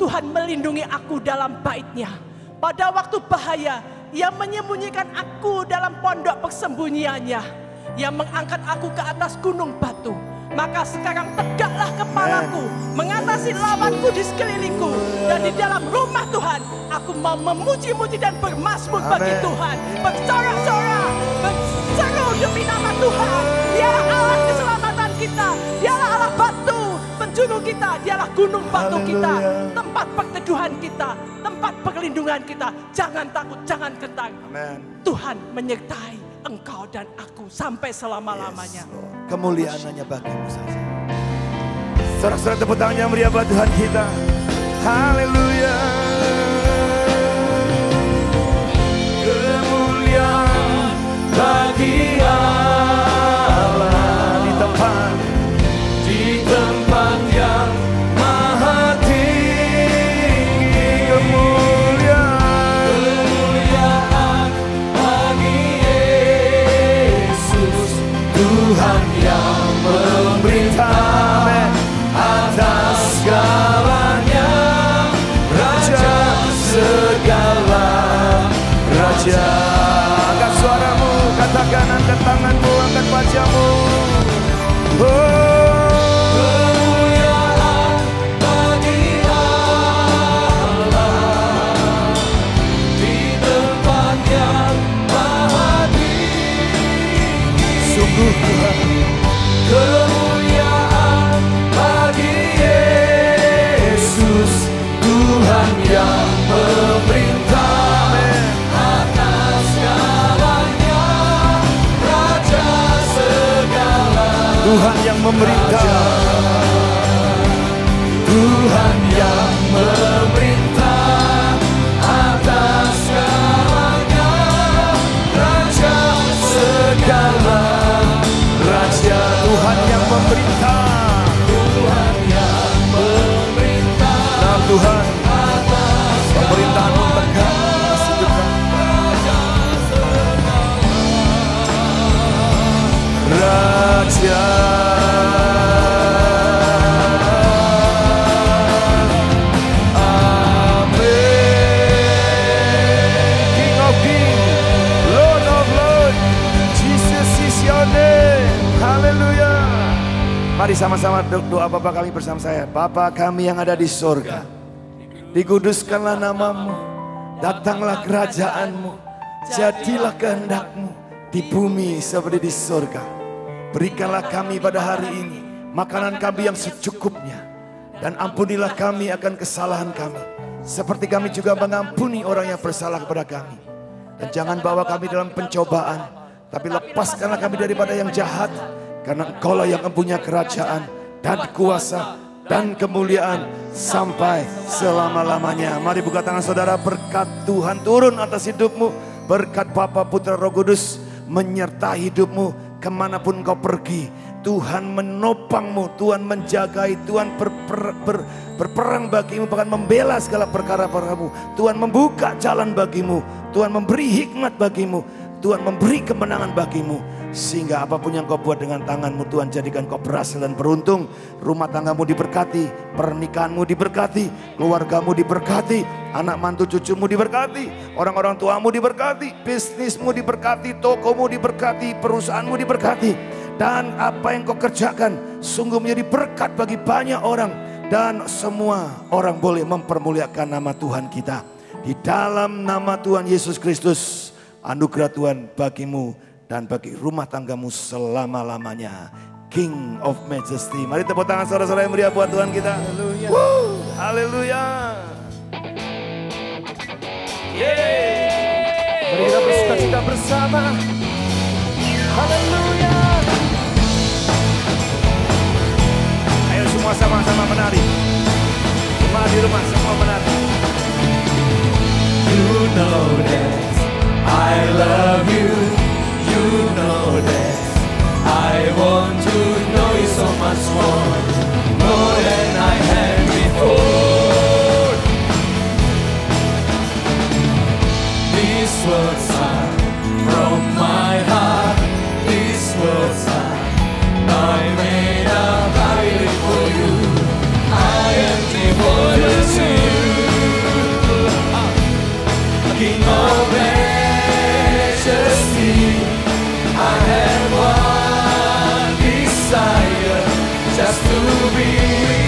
Tuhan melindungi aku dalam bait-Nya. Pada waktu bahaya, Ia menyembunyikan aku dalam pondok persembunyiannya. Ia mengangkat aku ke atas gunung batu. Maka sekarang tegaklah kepalaku, mengatasi lawanku di sekelilingku. Dan di dalam rumah Tuhan, aku mau memuji-muji dan bermazmur bagi Tuhan. Bersorak-sorak, berseru demi nama Tuhan. Dialah Allah keselamatan kita. Dialah Allah batu penjuru kita. Dialah gunung batu kita. Tempat perteduhan kita. Tempat perlindungan kita. Jangan takut, jangan gentar. Tuhan menyertai Engkau dan aku sampai selama-lamanya. Kemuliaan hanya bagimu saja. Sorak-sorak tepuk tangan yang meriah buat Tuhan kita. Haleluya. Kemuliaan bagi Allah di tempat yang maha tinggi. Kemuliaan bagi Yesus, Tuhan yang memerintah atas segalanya, Raja segala Raja. Angkat suaramu, katakan, angkat tanganmu, angkat wajahmu. Kemuliaan bagi Allah di tempat yang maha tinggi. Sungguh Tuhan. Kemuliaan bagi Yesus, Tuhan yang memerintah atas segalanya, Raja segala. Tuhan yang memerintah, Tuhan yang memerintah atas segalanya, Raja segala Raja. Tuhan yang memerintah, Tuhan yang memerintah. Nah Tuhan, pemerintahan-Mu tegak atas hidup kami. Raja. Mari sama-sama doa Bapa kami bersama saya. Bapa kami yang ada di sorga, dikuduskanlah namamu, datanglah kerajaan-Mu, jadilah kehendak-Mu di bumi seperti di sorga. Berikanlah kami pada hari ini makanan kami yang secukupnya, dan ampunilah kami akan kesalahan kami, seperti kami juga mengampuni orang yang bersalah kepada kami. Dan jangan bawa kami dalam pencobaan, tapi lepaskanlah kami daripada yang jahat. Karena Engkaulah yang mempunyai kerajaan dan kuasa dan kemuliaan sampai selama-lamanya. Mari buka tangan saudara, berkat Tuhan turun atas hidupmu. Berkat Bapa, Putra, Roh Kudus menyertai hidupmu kemanapun kau pergi. Tuhan menopangmu, Tuhan menjagai, Tuhan berperang bagimu, bahkan membela segala perkara-perkaramu. Tuhan membuka jalan bagimu, Tuhan memberi hikmat bagimu, Tuhan memberi kemenangan bagimu. Sehingga apapun yang kau buat dengan tanganmu, Tuhan jadikan kau berhasil dan beruntung. Rumah tanggamu diberkati, pernikahanmu diberkati, keluargamu diberkati, anak mantu cucumu diberkati, orang-orang tuamu diberkati, bisnismu diberkati, tokomu diberkati, perusahaanmu diberkati. Dan apa yang kau kerjakan sungguh menjadi berkat bagi banyak orang. Dan semua orang boleh mempermuliakan nama Tuhan kita. Di dalam nama Tuhan Yesus Kristus, anugerah Tuhan bagimu dan bagi rumah tanggamu selama-lamanya. King of Majesty. Mari tepuk tangan saudara-saudara yang meriah buat Tuhan kita. Haleluya. Haleluya. Mari kita bersukacita bersama. Haleluya. Ayo semua sama-sama menari. Semua di rumah semua menari. You know that I love you. You know that I want to know you so much more than I had before. These words are from my heart. These words are made up for you. I am devoted to you, King of Majesty. I have one desire, just to be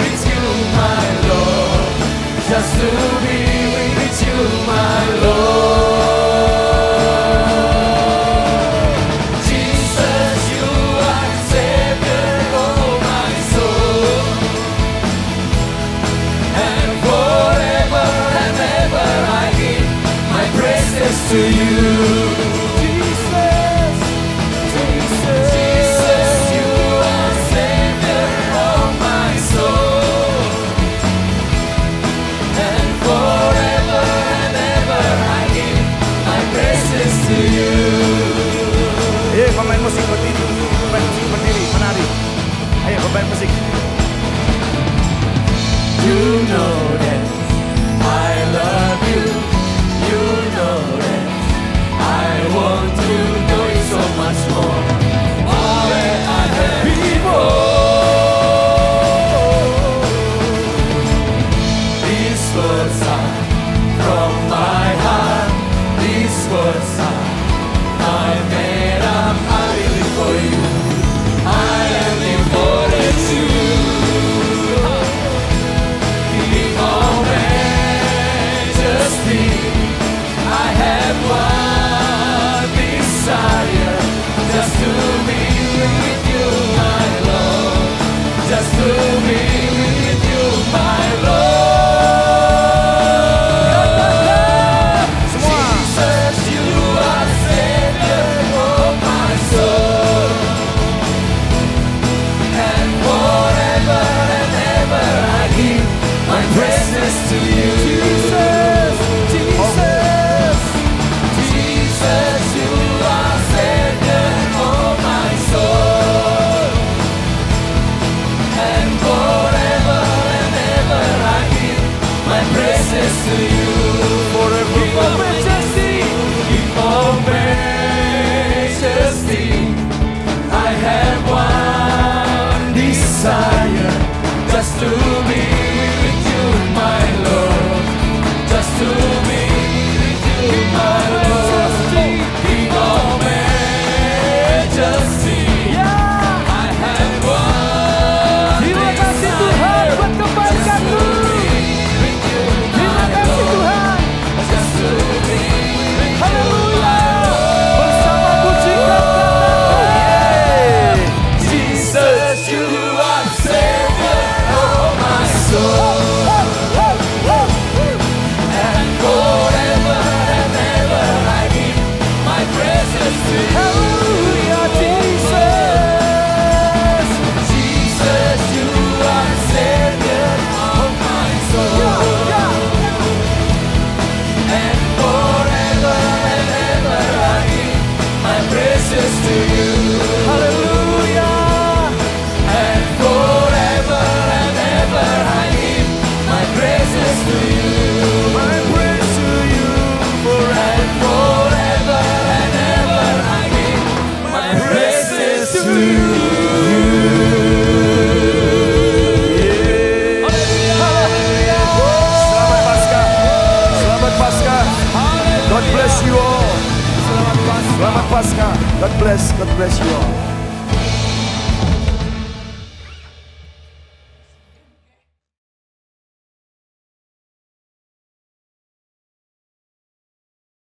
with you, my Lord. Just to be with you, my Lord. Jesus, you are Savior of my soul. And forever and ever I give my praises to you. Selamat Paskah. Selamat Paskah. God bless you all. Selamat Paskah. God bless you all.